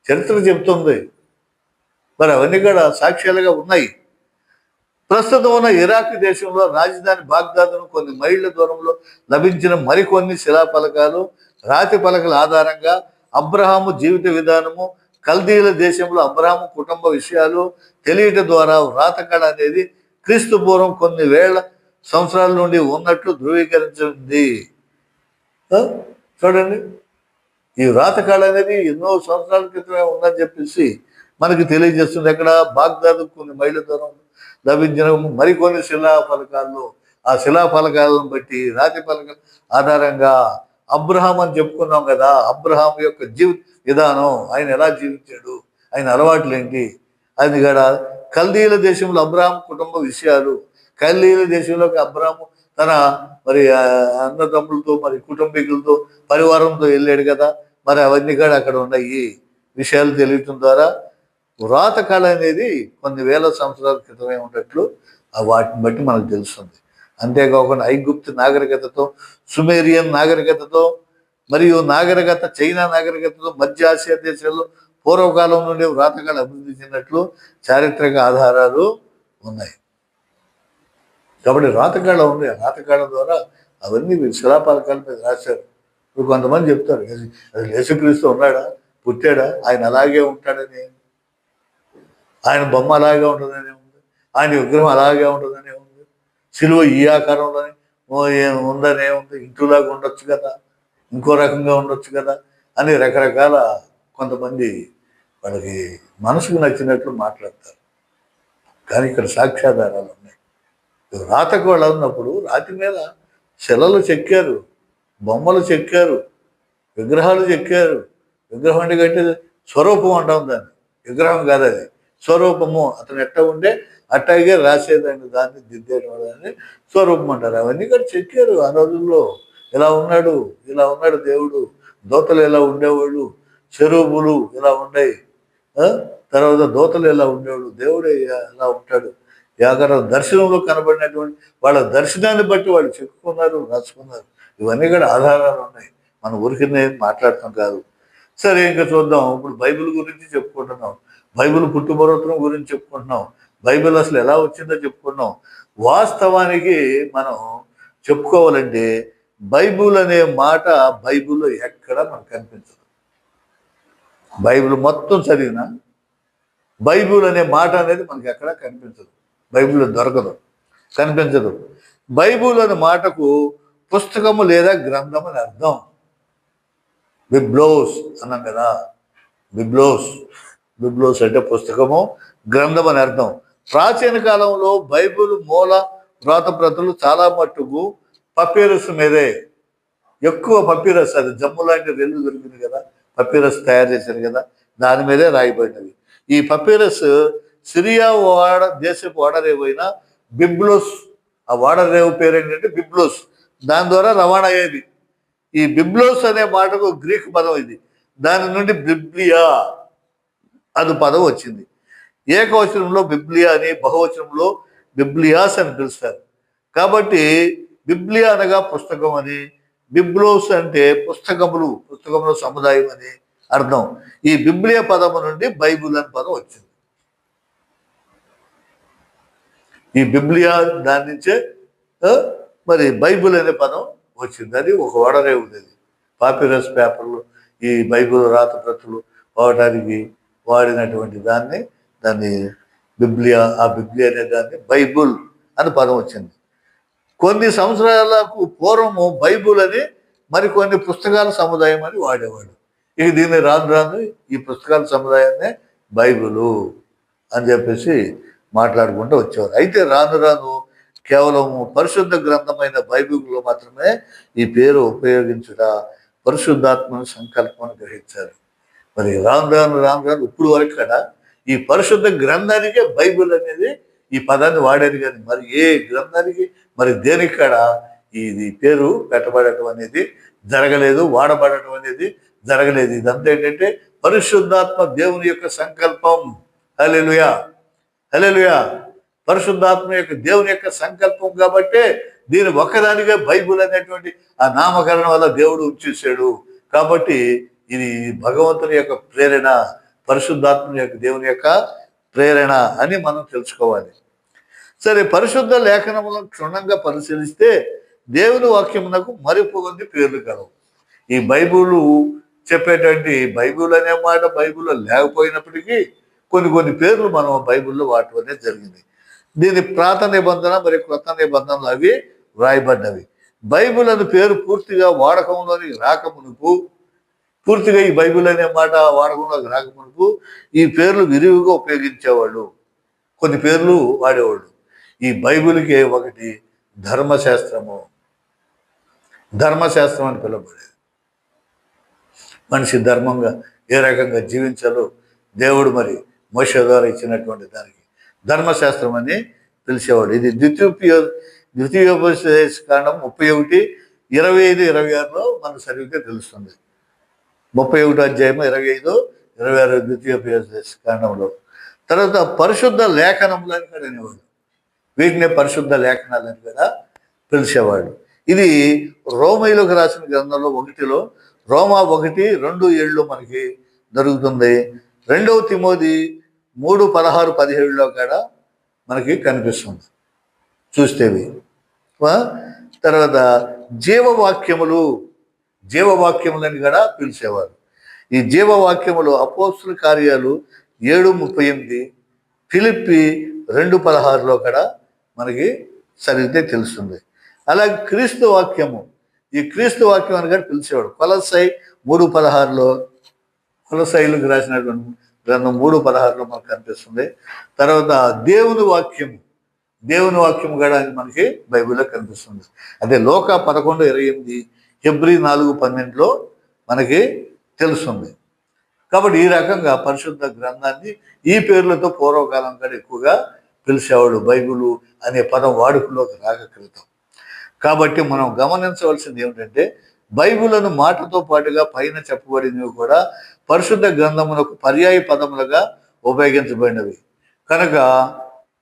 చరిత్ర చెబుతుంది. మరి అవన్నీ కూడా సాక్ష్యాలుగా ఉన్నాయి. ప్రస్తుతం ఉన్న ఇరాక్ దేశంలో రాజధాని బాగ్దాదును కొన్ని మైళ్ళ దూరంలో లభించిన మరికొన్ని శిలాఫలకాలు, రాతి పలకల ఆధారంగా అబ్రహాము జీవిత విధానము, కల్దీల దేశంలో అబ్రహాము కుటుంబ విషయాలు తెలియటం ద్వారా వ్రాతకళ అనేది క్రీస్తు పూర్వం కొన్ని వేల సంవత్సరాల నుండి ఉన్నట్లు ధృవీకరించింది. చూడండి, ఈ వ్రాతకళ అనేది ఎన్నో సంవత్సరాల క్రితమే ఉందని చెప్పేసి మనకి తెలియజేస్తుంది. ఎక్కడ బాగ్దాదు కొన్ని మైళ్ళ దూరం లభించిన మరికొన్ని శిలాఫలకాల్లో, ఆ శిలాఫలకాలను బట్టి రాతి పలకల ఆధారంగా అబ్రహాం అని చెప్పుకున్నాం కదా, అబ్రహాం యొక్క జీవిత విధానం, ఆయన ఎలా జీవించాడు, ఆయన అలవాట్లు ఏంటి, అది కూడా కల్దీల దేశంలో అబ్రహాం కుటుంబ విషయాలు, కల్దీల దేశంలోకి అబ్రహాము తన మరి అన్నదమ్ములతో మరి కుటుంబీకులతో పరివారంతో వెళ్ళాడు కదా, మరి అవన్నీ కూడా అక్కడ ఉన్నాయి. విషయాలు తెలియటం ద్వారా వ్రాతకళ అనేది కొన్ని వేల సంవత్సరాల క్రితమే ఉన్నట్లు వాటిని బట్టి మనకు తెలుస్తుంది. అంతేకాకుండా ఐగుప్తు నాగరికతతో, సుమేరియన్ నాగరికతతో మరియు నాగరికత చైనా నాగరికతతో మధ్య ఆసియా దేశాల్లో పూర్వకాలం నుండి వ్రాతకళ అభివృద్ధి చెందినట్లు చారిత్రక ఆధారాలు ఉన్నాయి. కాబట్టి వ్రాతకళ ఉంది. వ్రాతకళ ద్వారా అవన్నీ శిలాఫలకాల మీద రాశారు. ఇప్పుడు కొంతమంది చెప్తారు, అది యేసుక్రీస్తు ఉన్నాడా, పుట్టాడా, ఆయన అలాగే ఉంటాడని, ఆయన బొమ్మ అలాగే ఉంటుందనే ఉంది, ఆయన విగ్రహం అలాగే ఉంటుందనే ఉంది, సిలువ ఈ ఆకారంలోనే ఉందనే ఉంది, ఇంటిలాగా ఉండొచ్చు కదా, ఇంకో రకంగా ఉండొచ్చు కదా అని రకరకాల కొంతమంది వాళ్ళకి మనసుకు నచ్చినట్లు మాట్లాడతారు. కానీ ఇక్కడ సాక్ష్యాధారాలు ఉన్నాయి. రాతకు వాళ్ళు ఉన్నప్పుడు రాతి మీద శిలలు చెక్కారు, బొమ్మలు చెక్కారు, విగ్రహాలు చెక్కారు. విగ్రహం అంటే కంటే స్వరూపం అంటాం దాన్ని, విగ్రహం కాదు అది, స్వరూపము. అతను ఎట్ట ఉంటే అట్టాగే రాసేదాన్ని, దాన్ని దిద్దేవాళ్ళని స్వరూపం అంటారు. అవన్నీ కూడా చెక్కారు ఆ రోజుల్లో. ఇలా ఉన్నాడు, ఇలా ఉన్నాడు దేవుడు, దోతలు ఎలా ఉండేవాళ్ళు, చెరువులు ఇలా ఉన్నాయి, తర్వాత దోతలు ఎలా ఉండేవాడు, దేవుడే ఎలా ఉంటాడు, యాగరం దర్శనంలో కనబడినటువంటి వాళ్ళ దర్శనాన్ని బట్టి వాళ్ళు చెప్పుకున్నారు, రాసుకున్నారు. ఇవన్నీ కూడా ఆధారాలు ఉన్నాయి, మన ఊరికి మాట్లాడటం కాదు. సరే, ఇంకా చూద్దాం. ఇప్పుడు బైబిల్ గురించి చెప్పుకుంటున్నాం, బైబిల్ పుట్టుబరోత్రం గురించి చెప్పుకుంటున్నాం, బైబిల్ అసలు ఎలా వచ్చిందో చెప్పుకున్నాం. వాస్తవానికి మనం చెప్పుకోవాలంటే బైబిల్ అనే మాట బైబిల్లో ఎక్కడా మనకు కనిపించదు. బైబిల్ మొత్తం చదివినా బైబిల్ అనే మాట అనేది మనకి ఎక్కడా కనిపించదు, బైబిల్లో దొరకదు, కనిపించదు. బైబిల్ అనే మాటకు పుస్తకము లేదా గ్రంథం అని అర్థం. బిబ్లోస్ అన్నాం కదా, బిబ్లోస్ అంటే పుస్తకము, గ్రంథం అని అర్థం. ప్రాచీన కాలంలో బైబిల్ మూల వ్రాతప్రతులు చాలా మట్టుకు పపీరస్ మీదే, ఎక్కువ పపీరస్, అది జమ్ము లాంటి రెల్లు దొరికింది కదా, పపీరస్ తయారు చేశారు కదా, దాని మీదే రాయబడినది. ఈ పపీరస్ సిరియా దేశపు వాడరేవైనా బిబ్లోస్, ఆ వాడరేవు పేరు ఏంటంటే బిబ్లోస్, దాని ద్వారా రవాణా అయ్యేది. ఈ బిబ్లోస్ అనే మాటకు గ్రీక్ పదం ఇది, దాని నుండి బిబ్లియా అది పదం వచ్చింది. ఏకవచనంలో బిబ్లియా అని, బహువచనంలో బిబ్లియాస్ అని పిలుస్తారు. కాబట్టి బిబ్లియా అనగా పుస్తకం అని, బిబ్లోస్ అంటే పుస్తకముల సముదాయం అని అర్థం. ఈ బిబ్లియా పదము నుండి బైబిల్ అని పదం వచ్చింది. ఈ బిబ్లియా దాని నుంచే మరి బైబిల్ అనే పదం వచ్చింది. అది ఒక వడరే ఉండేది. పాపిరస్ పేపర్లు, ఈ బైబిల్ రాతప్రతులు వాడటానికి వాడినటువంటి దాన్ని బిబ్లియా, ఆ బిబ్లియా అనే దాన్ని బైబుల్ అని పదం వచ్చింది. కొన్ని సంవత్సరాలకు పూర్వము బైబుల్ అని మరికొన్ని పుస్తకాల సముదాయం అని వాడేవాడు. ఇక దీన్ని రాను ఈ పుస్తకాల సముదాయాన్నే బైబిలు అని చెప్పేసి మాట్లాడుకుంటూ వచ్చేవారు. అయితే రాను కేవలం పరిశుద్ధ గ్రంథమైన బైబిల్లో మాత్రమే ఈ పేరు ఉపయోగించుట పరిశుద్ధాత్మను సంకల్పం గ్రహించారు. మరి రాను ఇప్పుడు వరకు కదా ఈ పరిశుద్ధ గ్రంథానికే బైబిల్ అనేది ఈ పదాన్ని వాడేది. కానీ మరి ఏ గ్రంథానికి మరి దేనికి కూడా ఇది పేరు పెట్టబడటం అనేది జరగలేదు, వాడబడటం అనేది జరగలేదు. ఇదంతా ఏంటంటే పరిశుద్ధాత్మ దేవుని యొక్క సంకల్పం. హల్లెలూయా, హల్లెలూయా. పరిశుద్ధాత్మ యొక్క దేవుని యొక్క సంకల్పం కాబట్టే దీని ఒక్కదానిగా బైబుల్ అనేటువంటి ఆ నామకరణం వల్ల దేవుడు ఉంచేశాడు. కాబట్టి ఇది భగవంతుని యొక్క ప్రేరణ, పరిశుద్ధాత్మ యొక్క దేవుని యొక్క ప్రేరణ అని మనం తెలుసుకోవాలి. సరే, పరిశుద్ధ లేఖనములను క్షుణ్ణంగా పరిశీలిస్తే దేవుని వాక్యమునకు మరికొన్ని పేర్లు కలవు. ఈ బైబుల్ చెప్పేటువంటి బైబుల్ అనే మాట బైబుల్లో లేకపోయినప్పటికీ కొన్ని పేర్లు మనం బైబుల్లో వాడటం జరిగింది. దీని పాత నిబంధన మరి క్రొత్త నిబంధనలు అవి వ్రాయబడ్డవి. బైబుల్ అనే పేరు పూర్తిగా వాడకంలోని రాకమునుపు, పూర్తిగా ఈ బైబిల్ అనే మాట వాడకంలోకి రాకమునుపు ఈ పేర్లు విరివిగా ఉపయోగించేవాళ్ళు, కొన్ని పేర్లు వాడేవాళ్ళు. ఈ బైబిల్కి ఒకటి ధర్మశాస్త్రం అని పిలువబడేది. మనిషి ధర్మంగా ఏ రకంగా జీవించాలో దేవుడు మరి మోషే ద్వారా ఇచ్చినటువంటి దానికి ధర్మశాస్త్రం అని పిలిచేవాడు. ఇది ద్వితీయోపదేశ కాండం 31, 25, 26లో మనకు సరిగ్గా తెలుస్తుంది. 31వ అధ్యాయము 25, 26 ద్వితీయోపదేశ కాండంలో. తర్వాత పరిశుద్ధ లేఖనములు అని కూడా అనేవాడు. వీటినే పరిశుద్ధ లేఖనాలు అని కూడా పిలిచేవాడు. ఇది రోమీయులకు రాసిన గ్రంథంలో 1లో రోమా 1:2-7 మనకి దొరుకుతుంది. 2వ తిమోతి 3:16-17లో కూడా మనకి కనిపిస్తుంది చూస్తేవి. తర్వాత జీవవాక్యములని కూడా పిలిచేవారు. ఈ జీవవాక్యములు అపోస్తుల కార్యాలు 7:38, ఫిలిప్పి 2:16లో కూడా మనకి సరిగ్గా తెలుస్తుంది. అలాగే క్రీస్తు వాక్యము, ఈ క్రీస్తు వాక్యం అని కూడా పిలిచేవాడు. కొలస్సై 3:16లో, కొలస్సైలకు రాసినటువంటి గ్రంథం 3:16లో మనకు కనిపిస్తుంది. తర్వాత దేవుని వాక్యము కూడా మనకి బైబిల్లో కనిపిస్తుంది. అదే లోక 11:28, హెబ్రీ 4:12లో మనకి తెలుస్తుంది. కాబట్టి ఈ రకంగా పరిశుద్ధ గ్రంథాన్ని ఈ పేర్లతో పూర్వకాలం కూడా ఎక్కువగా పిలిచేవాడు, బైబిలు అనే పదం వాడుకలోకి రాక క్రితం. కాబట్టి మనం గమనించవలసింది ఏమిటంటే బైబిలను మాటతో పాటుగా పైన చెప్పబడినవి కూడా పరిశుద్ధ గ్రంథమునకు పర్యాయ పదములుగా ఉపయోగించబడినవి. కనుక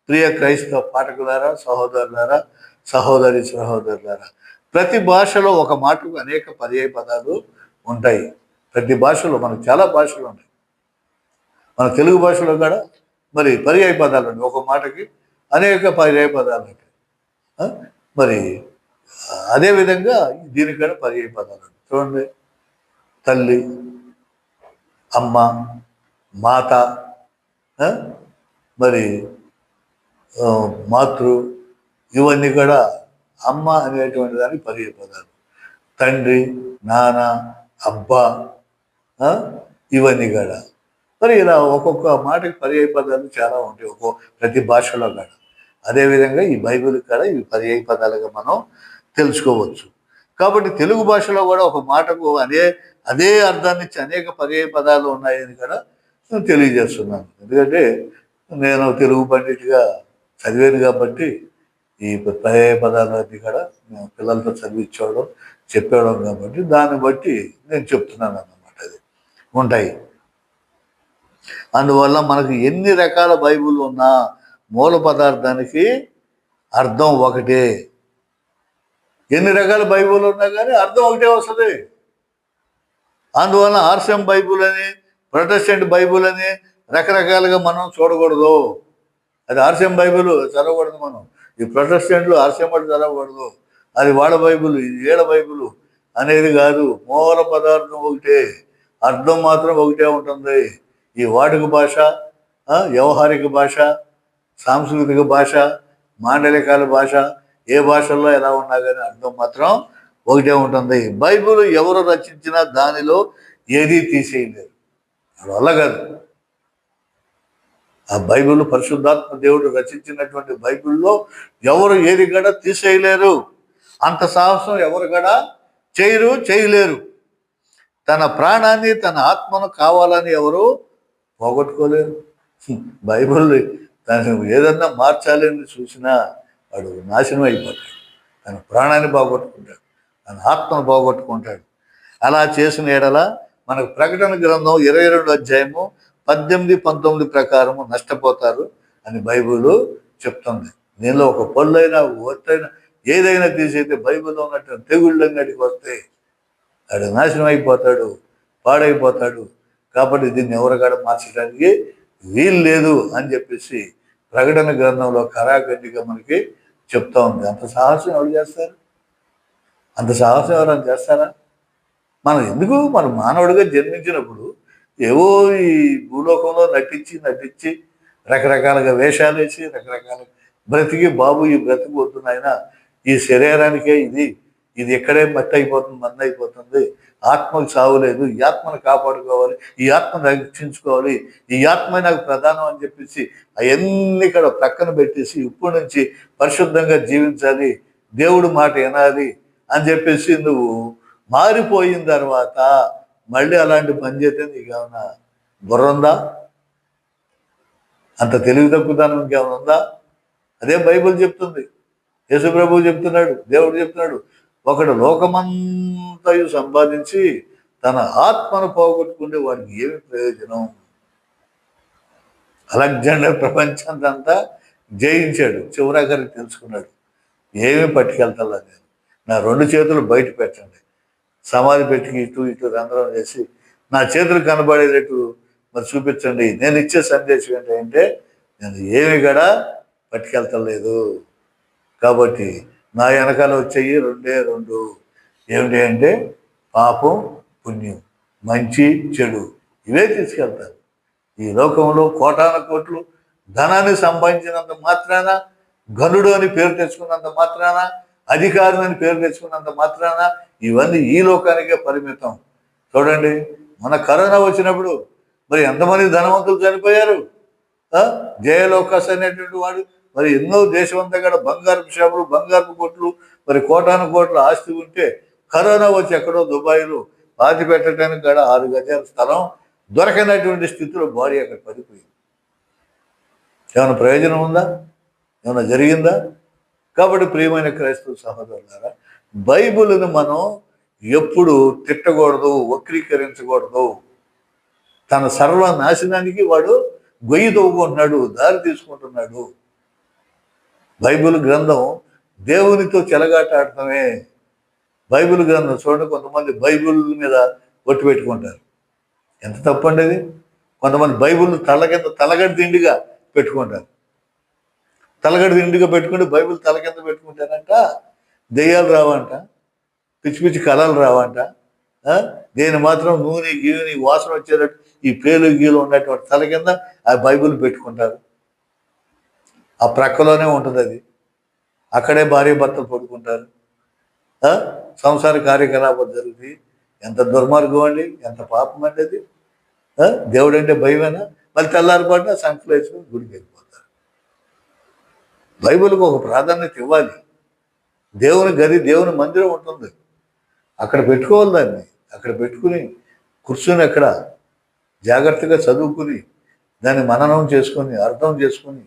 ప్రియ క్రైస్తవ పాఠకులారా, సహోదరులారా, ప్రతి భాషలో ఒక మాటకు అనేక పర్యాయ పదాలు ఉంటాయి. ప్రతి భాషలో మనకు చాలా భాషలు ఉన్నాయి. మన తెలుగు భాషలో కూడా మరి పర్యాయ పదాలు ఉన్నాయి. ఒక మాటకి అనేక పర్యాయ పదాలు ఉంటాయి. మరి అదేవిధంగా దీనికి కూడా పర్యాయ పదాలు ఉంటాయి. చూడండి, తల్లి, అమ్మ, మాత, మరి మాతృ, ఇవన్నీ కూడా అమ్మ అనేటువంటి దానికి పర్యాయ పదాలు. తండ్రి, నాన్న, అబ్బా, ఇవన్నీ కూడా మరి ఇలా ఒక్కొక్క మాటకి పర్యాయ పదాలు చాలా ఉంటాయి ప్రతి భాషలో కూడా. అదేవిధంగా ఈ బైబిల్ కూడా ఇవి పర్యాయ పదాలుగా మనం తెలుసుకోవచ్చు. కాబట్టి తెలుగు భాషలో కూడా ఒక మాటకు అదే అర్థాన్ని ఇచ్చి అనేక పర్యాయ పదాలు ఉన్నాయని కూడా నేను తెలియజేస్తున్నాను. ఎందుకంటే నేను తెలుగు పండిట్గా చదివాను కాబట్టి ఈ పర్యాయ పదాలన్నీ కూడా మేము పిల్లలతో చదివించడం చెప్పేవడం కాబట్టి దాన్ని బట్టి నేను చెప్తున్నాను అన్నమాట. అది ఉంటాయి. అందువల్ల మనకు ఎన్ని రకాల బైబిల్ ఉన్నా మూల పదార్థానికి అర్థం ఒకటే. ఎన్ని రకాల బైబిల్ ఉన్నా కానీ అర్థం ఒకటే వస్తుంది. అందువల్ల ఆర్సిఎం బైబిల్ అని, ప్రొటెస్టెంట్ బైబిల్ అని రకరకాలుగా మనం చూడకూడదు. అది ఆర్సిఎం బైబిల్ చదవకూడదు. మనం ఈ ప్రొటెస్టెంట్లు ఆర్సిఎం బట్టి చదవకూడదు. అది వాళ్ళ బైబిల్, ఇది ఏళ్ళ బైబిల్ అనేది కాదు. మూల పదార్థం ఒకటే, అర్థం మాత్రం ఒకటే ఉంటుంది. ఈ వాడుక భాష, వ్యవహారిక భాష, సాంస్కృతిక భాష, మాండలికాల భాష, ఏ భాషల్లో ఎలా ఉన్నా కానీ అర్థం మాత్రం ఒకటే ఉంటుంది. బైబిల్ ఎవరు రచించినా దానిలో ఏదీ తీసేయలేరు. వల్ల కాదు. ఆ బైబిల్ పరిశుద్ధాత్మ దేవుడు రచించినటువంటి బైబిల్లో ఎవరు ఏది కూడా తీసేయలేరు. అంత సాహసం ఎవరు కూడా చేయలేరు. తన ప్రాణాన్ని, తన ఆత్మను కావాలని ఎవరు పోగొట్టుకోలేరు. బైబిల్ తను ఏదన్నా మార్చాలని చూసినా వాడు నాశనం అయిపోతాడు. తన ప్రాణాన్ని పోగొట్టుకుంటాడు, తన ఆత్మను పోగొట్టుకుంటాడు. అలా చేసిన ఎడల మనకు ప్రకటన గ్రంథం 22వ అధ్యాయము 18-19 ప్రకారము నష్టపోతారు అని బైబిల్ చెప్తుంది. నీలో ఒక పళ్ళైనా ఒత్తైనా ఏదైనా తీసైతే బైబిల్లో ఉన్నట్టు తెగుళ్ళంగడికి వస్తే వాడు నాశనం అయిపోతాడు, పాడైపోతాడు. కాబట్టి దీన్ని ఎవరికాడ మార్చడానికి వీలు లేదు అని చెప్పేసి ప్రకటన గ్రంథంలో కరాఖండిగా మనకి చెప్తా ఉంది. అంత సాహసం ఎవరు చేస్తారు? అంత సాహసం ఎవరైనా చేస్తారా? మనం ఎందుకు మనం మానవుడిగా జన్మించినప్పుడు ఏవో ఈ భూలోకంలో నటించి రకరకాలుగా వేషాలు వేసి రకరకాల బ్రతికి బాబు ఈ బ్రతికి వద్దునైనా ఈ శరీరానికే ఇది ఎక్కడే మట్టి అయిపోతుంది, మంది అయిపోతుంది. ఆత్మకు సావులేదు, ఈ ఆత్మను కాపాడుకోవాలి, ఈ ఆత్మను రక్షించుకోవాలి, ఈ ఆత్మ నాకు ప్రధానం అని చెప్పేసి అవన్నీ ఇక్కడ పక్కన పెట్టేసి ఇప్పటి నుంచి పరిశుద్ధంగా జీవించాలి, దేవుడు మాట వినాలి అని చెప్పేసి నువ్వు మారిపోయిన తర్వాత మళ్ళీ అలాంటి పని చేస్తే నీకు ఏమన్నా బుర్ర ఉందా? అంత తెలివి తక్కువదనం ఇంకేమైనా ఉందా? అదే బైబిల్ చెప్తుంది, యేసు ప్రభువు చెప్తున్నాడు, దేవుడు చెప్తున్నాడు. ఒకడు లోకమంతయు సంపాదించి తన ఆత్మను పోగొట్టుకుంటే వాడికి ఏమి ప్రయోజనం? అలెగ్జాండర్ ప్రపంచాంతంతా జయించాడు, చివరాఖరికి తెలుసుకున్నాడు ఏమీ పట్టుకెళ్తా నేను, నా 2 చేతులు బయట పెట్టండి, సమాధి పెట్టి ఇటు రంధ్రం చేసి నా చేతులు కనబడేటట్టు మరి చూపించండి. నేను ఇచ్చే సందేశం ఏంటంటే నేను ఏమి కూడా పట్టుకెళ్తలేదు. కాబట్టి నా వెనకాల వచ్చేవి 2 ఏమిటి అంటే పాపం పుణ్యం, మంచి చెడు, ఇవే తీసుకెళ్తారు. ఈ లోకంలో కోటాన కోట్లు ధనాన్ని సంపాదించినంత మాత్రాన, గనుడు అని పేరు తెచ్చుకున్నంత మాత్రాన, అధికారం అని పేరు తెచ్చుకున్నంత మాత్రాన ఇవన్నీ ఈ లోకానికే పరిమితం. చూడండి, మన కరోనా వచ్చినప్పుడు మరి ఎంతమంది ధనవంతులు చనిపోయారు? జయలోకస్ అనేటువంటి వాడు మరి ఎన్నో దేశం అంతా కూడా బంగారపు షాపులు, బంగారపు కొట్లు, మరి కోటాను కోట్ల ఆస్తి ఉంటే కరోనా వచ్చి ఎక్కడో దుబాయ్లో పాతి పెట్టడానికి కూడా 6 గజాల స్థలం దొరకనటువంటి స్థితిలో బాడీ అక్కడ పడిపోయింది. ఏమైనా ప్రయోజనం ఉందా? ఏమైనా జరిగిందా? కాబట్టి ప్రియమైన క్రైస్తవ సహోదరులారా, బైబిల్ను మనం ఎప్పుడు తిట్టకూడదు, వక్రీకరించకూడదు. తన సర్వనాశనానికి వాడు గొయ్యి తవ్వుకుంటున్నాడు, దారి తీసుకుంటున్నాడు. బైబిల్ గ్రంథం దేవునితో చెలగాట ఆడటమే. బైబిల్ గ్రంథం చూడండి, కొంతమంది బైబిల్ మీద ఒట్టు పెట్టుకుంటారు. ఎంత తప్పండి అది? కొంతమంది బైబిల్ తలగడి దిండిగా పెట్టుకుంటారు. తలగడి దిండిగా పెట్టుకుంటే బైబిల్ తల కింద పెట్టుకుంటారంట దెయ్యాలు రావంట, పిచ్చి పిచ్చి కళలు రావంట. దేని మాత్రం నూనె గీని వాసన వచ్చేటట్టు ఈ పేలు గీలు ఉన్నటువంటి తల కింద ఆ బైబిల్ పెట్టుకుంటారు. ఆ ప్రక్కలోనే ఉంటుంది అది, అక్కడే భార్య భర్తలు పడుకుంటారు, సంసార కార్యకలాపాలు జరుగుతాయి. ఎంత దుర్మార్గం అండి, ఎంత పాపం అండి అది. దేవుడు అంటే భయమేనా? మళ్ళీ తెల్లారిపాటున సంఖ్యలు వేసుకుని గుడికి వెళ్ళిపోతారు. బైబిల్కి ఒక ప్రాధాన్యత ఇవ్వాలి. దేవుని గది, దేవుని మందిరం ఉంటుంది, అక్కడ పెట్టుకోవాలి. దాన్ని అక్కడ పెట్టుకుని కూర్చొని అక్కడ జాగ్రత్తగా చదువుకుని దాన్ని మననం చేసుకొని అర్థం చేసుకొని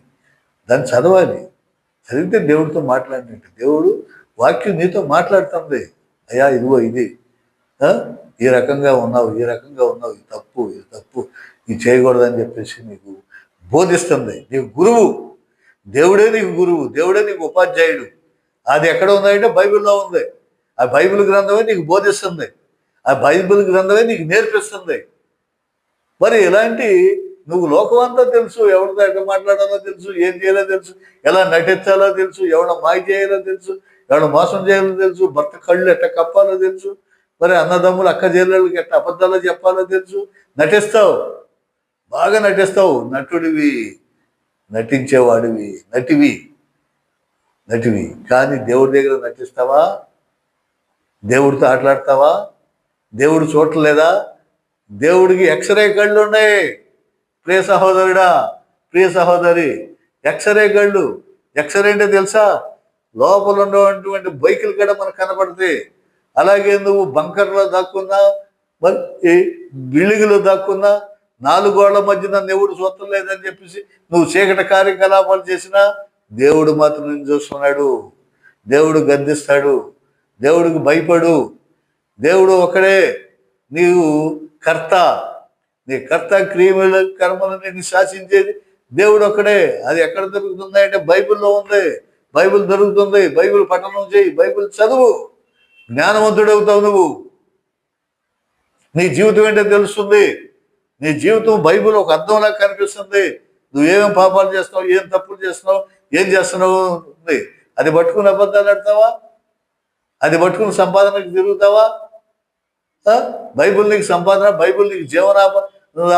దాన్ని చదవాలి. చదివితే దేవుడితో మాట్లాడినట్టు. దేవుడు వాక్యం నీతో మాట్లాడుతుంది. అయ్యా ఇదిగో ఇది, ఈ రకంగా ఉన్నావు, ఈ రకంగా ఉన్నావు, ఇది తప్పు, ఇది తప్పు, ఇది చేయకూడదని చెప్పేసి నీకు బోధిస్తుంది. నీకు గురువు, దేవుడే నీకు గురువు, దేవుడే నీకు ఉపాధ్యాయుడు. అది ఎక్కడ ఉందంటే బైబిల్లో ఉంది. ఆ బైబిల్ గ్రంథమే నీకు బోధిస్తుంది, ఆ బైబిల్ గ్రంథమే నీకు నేర్పిస్తుంది. మరి ఇలాంటి నువ్వు లోకం అంతా తెలుసు, ఎవరితో ఎట్లా మాట్లాడాలో తెలుసు, ఏం చేయాలో తెలుసు, ఎలా నటించాలో తెలుసు, ఎవడ మాయ చేయాలో తెలుసు, ఎవడ మోసం చేయాలో తెలుసు, భర్త కళ్ళు ఎట్ట కప్పాలో తెలుసు, మరి అన్నదమ్ములు అక్క చెల్లెళ్ళకి ఎట్ట అబద్ధాలు చెప్పాలో తెలుసు. నటిస్తావు, బాగా నటిస్తావు, నటుడివి, నటించేవాడివి, నటివి. కానీ దేవుడి దగ్గర నటిస్తావా? దేవుడితో ఆటలాడతావా? దేవుడు చూడలేదా? దేవుడికి ఎక్స్రే కళ్ళు ఉన్నాయి. ప్రియ సహోదరుడా, ప్రియ సహోదరి, ఎక్స్రే కళ్ళు. ఎక్స్రే అంటే తెలుసా? లోపల ఉన్నటువంటి బైకులు కూడా మనకు కనపడతాయి. అలాగే నువ్వు బంకర్లో దాక్కున్నా, మరి బిల్డింగ్లో దాక్కున్నా, 4 గోళ్ల మధ్యన దేవుడు చూడటం లేదని చెప్పేసి నువ్వు చీకటి కార్యకలాపాలు చేసినా దేవుడు మాత్రం నేను చూస్తున్నాడు. దేవుడు గద్దిస్తాడు. దేవుడికి భయపడు. దేవుడు ఒకడే నీవు కర్త. నీ కర్త క్రియల కర్మలను నేను శాసించేది దేవుడు ఒక్కడే. అది ఎక్కడ దొరుకుతుంది అంటే బైబిల్లో ఉంది. బైబిల్ దొరుకుతుంది. బైబిల్ పఠనం చేయి, బైబిల్ చదువు, జ్ఞానవంతుడవుతావు నువ్వు. నీ జీవితం ఏంటో తెలుస్తుంది. నీ జీవితం బైబిల్ ఒక అర్థంలా కనిపిస్తుంది. నువ్వేమేం పాపాలు చేస్తున్నావు, ఏం తప్పులు చేస్తున్నావు, ఏం చేస్తున్నావు ఉంది. అది పట్టుకుని అబద్ధాలు ఆడతావా? అది పట్టుకుని సంపాదనకు తిరుగుతావా? బైబిల్ నీకు సంపాదన, బైబిల్ నీకు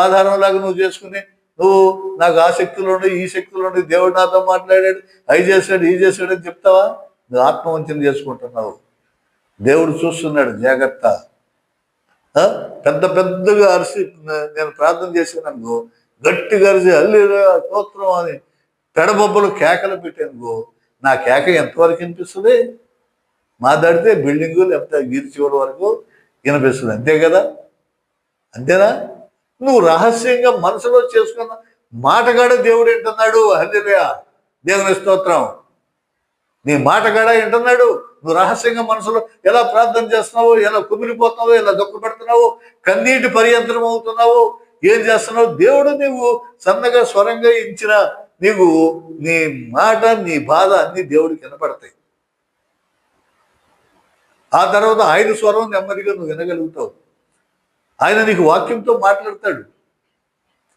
ఆధారంలాగా నువ్వు చేసుకుని నువ్వు నాకు ఆ శక్తులు ఉండి ఈ శక్తులు ఉండి దేవుడు నాతో మాట్లాడాడు, అవి చేశాడు ఈ చేశాడు అని చెప్తావా? నువ్వు ఆత్మవంచన చేసుకుంటున్నావు. దేవుడు చూస్తున్నాడు, జాగ్రత్త. పెద్ద పెద్దగా అరిసి నేను ప్రార్థన చేశాను, గట్టిగా అరిసి హల్లెలూయా స్తోత్రం అని పెడబొబ్బలు కేకలు పెట్టానుకో, నా కేక ఎంతవరకు వినిపిస్తుంది? మాట్లాడితే బిల్డింగు లేకపోతే గిరి చివరి వరకు వినిపిస్తుంది, అంతే కదా? అంతేనా? నువ్వు రహస్యంగా మనసులో చేసుకున్న మాటగాడ దేవుడు వింటున్నాడు. హల్లెలూయా, దేవుని స్తోత్రం. నీ మాటగాడ వింటున్నాడు. నువ్వు రహస్యంగా మనసులో ఎలా ప్రార్థన చేస్తున్నావు, ఎలా కుమిలిపోతున్నావు, ఎలా దుఃఖపడుతున్నావు, కన్నీటి పర్యంతరం అవుతున్నావు, ఏం చేస్తున్నావు? దేవుడు నీవు సన్నగా స్వరంగా ఇచ్చిన నీకు నీ మాట నీ బాధ అన్ని దేవుడికి వినపడతాయి. ఆ తర్వాత ఆయన స్వరం నెమ్మదిగా నువ్వు వినగలుగుతావు. ఆయన నీకు వాక్యంతో మాట్లాడతాడు,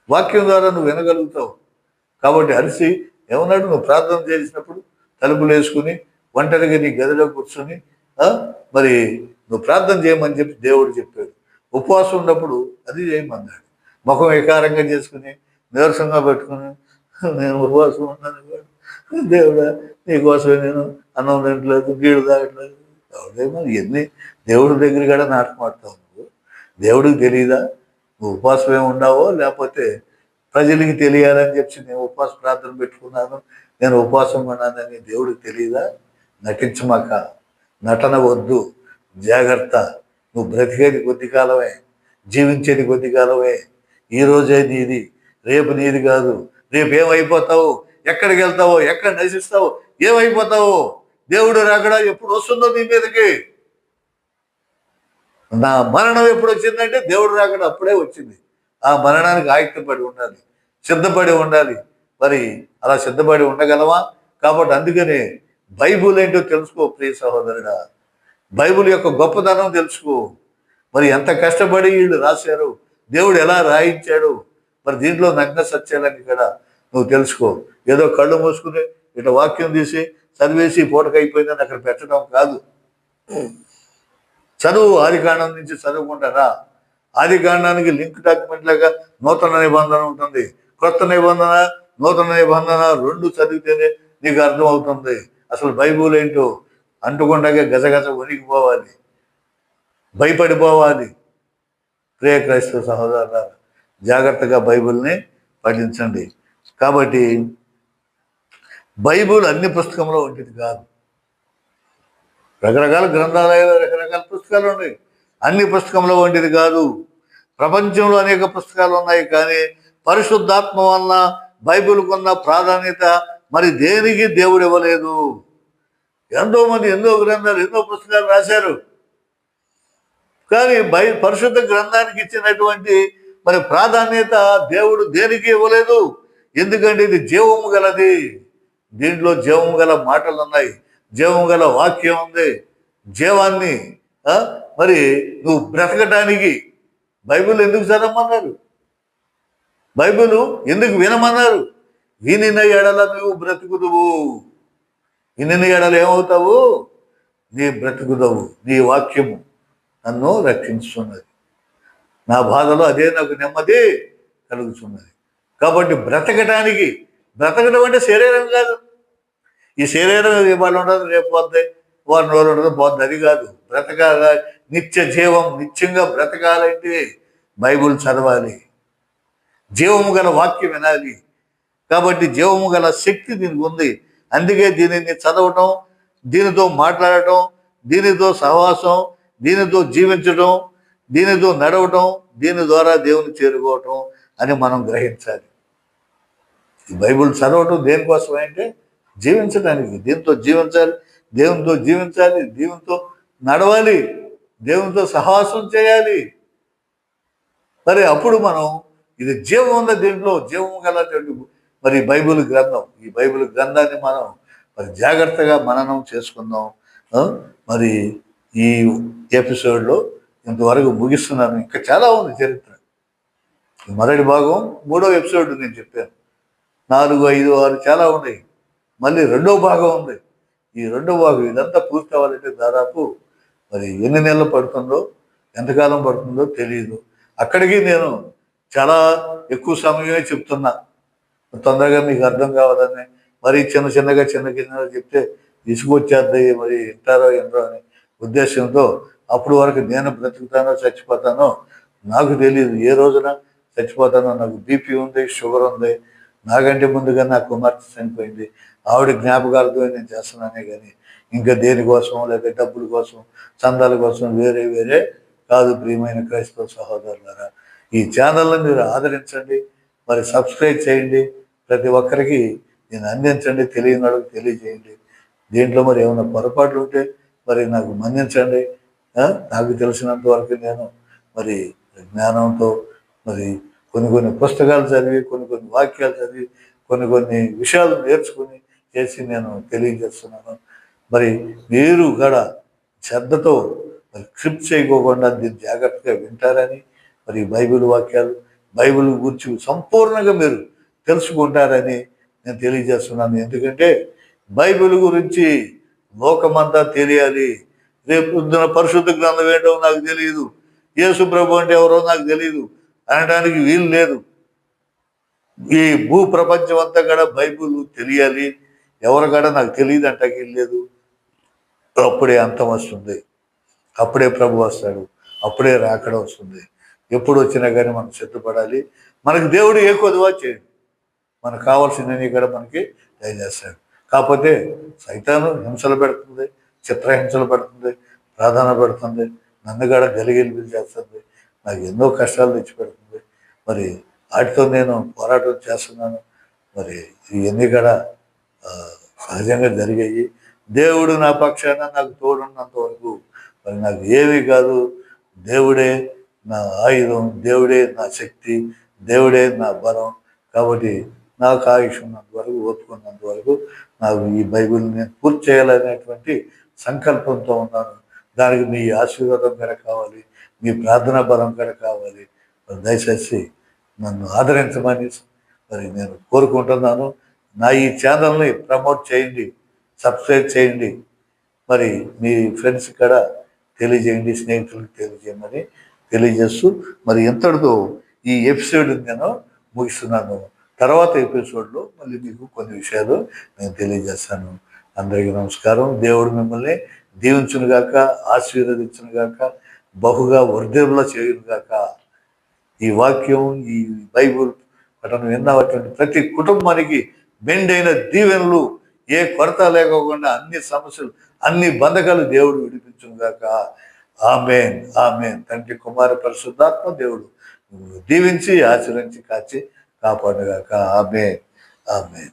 వాక్యం ద్వారా నువ్వు వినగలుగుతావు. కాబట్టి అరిసి ఏమన్నాడు? నువ్వు ప్రార్థన చేసినప్పుడు తలుపులు వేసుకుని ఒంటరిగా నీ గదిలో కూర్చొని మరి నువ్వు ప్రార్థన చేయమని చెప్పి దేవుడు చెప్పాడు. ఉపవాసం ఉన్నప్పుడు అది చేయమన్నాడు. ముఖం వికారంగా చేసుకుని నీరసంగా పెట్టుకుని నేను ఉపవాసం ఉన్నాను, దేవుడా నీకోసమే నేను అన్నం తినట్లేదు, గీడు తాగట్లేదు. దేవుడేమో ఎన్ని దేవుడి దగ్గర కూడా నాటకమాడతావు నువ్వు. దేవుడికి తెలియదా నువ్వు ఉపవాసమే ఉన్నావో? లేకపోతే ప్రజలకి తెలియాలని చెప్పి నేను ఉపవాస ప్రార్థన పెట్టుకున్నాను, నేను ఉపవాసం ఉన్నానని దేవుడికి తెలియదా? నటించమాక, నటన వద్దు, జాగ్రత్త. నువ్వు బ్రతికేది కొద్ది కాలమే, జీవించేది కొద్ది కాలమే. ఈరోజే నీది, రేపు నీది కాదు. రేపు ఏమైపోతావు, ఎక్కడికి వెళ్తావో, ఎక్కడ నశిస్తావో, ఏమైపోతావో, దేవుడు రాకడా ఎప్పుడు వస్తుందో నీ మీదకి. నా మరణం ఎప్పుడు వచ్చిందంటే దేవుడు రాకడా అప్పుడే వచ్చింది. ఆ మరణానికి ఆయుక్తపడి ఉండాలి, సిద్ధపడి ఉండాలి. మరి అలా సిద్ధపడి ఉండగలవా? కాబట్టి అందుకనే బైబుల్ ఏంటో తెలుసుకో ప్రియ సహోదరుడా. బైబుల్ యొక్క గొప్పతనం తెలుసుకో. మరి ఎంత కష్టపడి వీళ్ళు రాశారు, దేవుడు ఎలా రాయించాడు, మరి దీంట్లో నగ్న సత్యాలని కూడా నువ్వు తెలుసుకో. ఏదో కళ్ళు మూసుకుని ఇట్లా వాక్యం తీసి చదివేసి పూటకు అయిపోయిందని అక్కడ పెట్టడం కాదు. చదువు, ఆదికాండం నుంచి చదువుకుంటారా? ఆదికాండానికి లింక్ డాక్యుమెంట్ లాగా నూతన నిబంధన ఉంటుంది, కొత్త నిబంధన, నూతన నిబంధన రెండు చదివితేనే నీకు అర్థం అవుతుంది అసలు బైబుల్ ఏంటో. అంటుకుండగా గజగజ వణికిపోవాలి, భయపడిపోవాలి. ప్రియ క్రైస్తవ సహోదరులారా, జాగ్రత్తగా బైబిల్ని పఠించండి. కాబట్టి బైబిల్ అన్ని పుస్తకంలో ఉంటుంది కాదు. రకరకాల గ్రంథాలయాలు, రకరకాల పుస్తకాలు ఉన్నాయి. అన్ని పుస్తకంలో వంటిది కాదు. ప్రపంచంలో అనేక పుస్తకాలు ఉన్నాయి, కానీ పరిశుద్ధాత్మ వలన బైబిల్కు ఉన్న ప్రాధాన్యత మరి దేనికి దేవుడు ఇవ్వలేదు. ఎంతోమంది ఎన్నో గ్రంథాలు, ఎన్నో పుస్తకాలు రాశారు, కానీ పరిశుద్ధ గ్రంథానికి ఇచ్చినటువంటి మరి ప్రాధాన్యత దేవుడు దేనికి ఇవ్వలేదు. ఎందుకంటే ఇది జీవము గలది. దీంట్లో జీవము గల మాటలు ఉన్నాయి, జీవము గల వాక్యం ఉంది. జీవాన్ని మరి నువ్వు బ్రతకటానికి బైబిల్ ఎందుకు చదవమన్నారు, బైబిల్ ఎందుకు వినమన్నారు? వినిన ఎడల నువ్వు బ్రతుకుదువు. వినిన ఎడల ఏమవుతావు? నీ బ్రతుకుదవు. నీ వాక్యము నన్ను రక్షించుతున్నది, నా బాధలో అదే నాకు నెమ్మది కలుగుతున్నది. కాబట్టి బ్రతకటానికి, బ్రతకడం అంటే శరీరం కాదు. ఈ శరీరం ఇవాళ ఉండదు, రేపు పోద్ది, వారం రోజులు ఉండదు, పోద్ది, అది కాదు. బ్రతకాల నిత్య జీవం, నిత్యంగా బ్రతకాలంటే బైబుల్ చదవాలి, జీవము గల వాక్యం వినాలి. కాబట్టి జీవము గల శక్తి దీనికి ఉంది. అందుకే దీనిని చదవటం, దీనితో మాట్లాడటం, దీనితో సహవాసం, దీనితో జీవించడం, దీనితో నడవటం, దీని ద్వారా దేవుని చేరుకోవటం అని మనం గ్రహించాలి. ఈ బైబిల్ చదవటం దేనికోసం అంటే జీవించడానికి. దీంతో జీవించాలి, దేవునితో జీవించాలి, దేవునితో నడవాలి, దేవునితో సహవాసం చేయాలి. మరి అప్పుడు మనం ఇది జీవం ఉంది, దీంట్లో జీవం గలటువంటి మరి బైబిల్ గ్రంథం, ఈ బైబిల్ గ్రంథాన్ని మనం మరి జాగ్రత్తగా మననం చేసుకుందాం. మరి ఈ ఎపిసోడ్లో ఇంతవరకు ముగిస్తున్నాను. ఇంకా చాలా ఉంది చరిత్ర. మొదటి భాగం 3వ ఎపిసోడ్ నేను చెప్పాను. 4, 5, 6 చాలా ఉన్నాయి. మళ్ళీ 2వ భాగం ఉంది. ఈ 2వ భాగం ఇదంతా పూర్తి అవ్వాలంటే దాదాపు మరి ఎన్ని నెలలు పడుతుందో, ఎంతకాలం పడుతుందో తెలియదు. అక్కడికి నేను చాలా ఎక్కువ సమయమే చెప్తున్నా, తొందరగా మీకు అర్థం కావాలని. మరి చిన్నగా చెప్తే ఇసుకొచ్చేద్ది, మరి వింటారో వినరో అనే ఉద్దేశంతో అప్పుడు వరకు నేను బ్రతుకుతానో చచ్చిపోతానో నాకు తెలియదు. ఏ రోజున చచ్చిపోతానో. నాకు బీపీ ఉంది, షుగర్ ఉంది. నాకంటే ముందుగా నా కుమార్తె చనిపోయింది. ఆవిడ జ్ఞాపకాలతో నేను చేస్తున్నానే కానీ ఇంకా దేనికోసం లేదా డబ్బుల కోసం, చందాల కోసం వేరే కాదు. ప్రియమైన క్రైస్తవ సహోదరులారా, ఈ ఛానల్ని మీరు ఆదరించండి, మరి సబ్స్క్రైబ్ చేయండి. ప్రతి ఒక్కరికి నేను అందించండి, తెలియని వాళ్ళకి తెలియజేయండి. దీంట్లో మరి ఏమైనా పొరపాట్లు ఉంటే మరి నాకు మన్నించండి. నాకు తెలిసినంత వరకు నేను మరి జ్ఞానంతో మరి కొన్ని పుస్తకాలు చదివి, కొన్ని వాక్యాలు చదివి, కొన్ని విషయాలు నేర్చుకుని చేసి నేను తెలియజేస్తున్నాను. మరి మీరు కూడా శ్రద్ధతో మరి స్క్రిప్ట్ చేయకోకుండా దీన్ని జాగ్రత్తగా వింటారని, మరి బైబిల్ వాక్యాలు, బైబిల్ గురించి సంపూర్ణంగా మీరు తెలుసుకుంటారని నేను తెలియజేస్తున్నాను. ఎందుకంటే బైబిల్ గురించి లోకమంతా తెలియాలి. రేపు పరిశుద్ధ గ్రంథం ఏంటో నాకు తెలియదు, యేసు ప్రభు అంటే ఎవరో నాకు తెలియదు అనడానికి వీలు లేదు. ఈ భూ ప్రపంచం అంతా కూడా బైబిల్ తెలియాలి. ఎవరు కూడా నాకు తెలియదు అంటాకి లేదు. అప్పుడే అంతం వస్తుంది, అప్పుడే ప్రభు వస్తాడు, అప్పుడే రాకడ వస్తుంది. ఎప్పుడు వచ్చినా కానీ మనం సిద్ధపడాలి. మనకు దేవుడు ఏ కొదువా చేయడు, మనకు కావాల్సినవి కూడా మనకి దయచేస్తాడు. కాకపోతే సైతాను హింసలు పెడుతుంది, చిత్రహింసలు పెడుతుంది, ప్రాధాన్య పెడుతుంది, నన్ను కూడా గలిగిలిపిలు చేస్తుంది, నాకు ఎన్నో కష్టాలు తెచ్చిపెడుతుంది. మరి వాటితో నేను పోరాటం చేస్తున్నాను. మరి ఇవన్నీ కూడా సహజంగా జరిగాయి. దేవుడు నా పక్షాన నాకు తోడున్నంత వరకు మరి నాకు ఏమీ కాదు. దేవుడే నా ఆయుధం, దేవుడే నా శక్తి, దేవుడే నా బలం. కాబట్టి నాకు ఆయుష్ ఉన్నంత వరకు, ఓపుకున్నంత వరకు నాకు ఈ బైబిల్ని నేను పూర్తి చేయాలనేటువంటి సంకల్పంతో ఉన్నాను. దానికి మీ ఆశీర్వాదం కూడా కావాలి, మీ ప్రార్థనా బలం కూడా కావాలి. దయచేసి నన్ను ఆదరించమని మరి నేను కోరుకుంటున్నాను. నా ఈ ఛానల్ని ప్రమోట్ చేయండి, సబ్స్క్రైబ్ చేయండి, మరి మీ ఫ్రెండ్స్ కూడా తెలియజేయండి, స్నేహితులకు తెలియజేయమని తెలియజేస్తూ మరి ఎంతటితో ఈ ఎపిసోడ్ నేను ముగిస్తున్నాను. తర్వాత ఎపిసోడ్లో మళ్ళీ మీకు కొన్ని విషయాలు నేను తెలియజేస్తాను. అందరికీ నమస్కారం. దేవుడు మిమ్మల్ని దీవించునుగాక, ఆశీర్వదించునుగాక, బహుగా వర్ధిల్ల చేయునుగాక. ఈ వాక్యం, ఈ బైబుల్ పఠనం విన్నటువంటి ప్రతి కుటుంబానికి మెండైన దీవెనలు, ఏ కొరత లేకోకుండా అన్ని సమస్యలు, అన్ని బంధకాలు దేవుడు విడిపించునుగాక. ఆమేన్, ఆమేన్. తండ్రి, కుమార, పరిశుద్ధాత్మ దేవుడు దీవించి ఆచరించి కాచి కాపాడుగాక. ఆమేన్, ఆమేన్.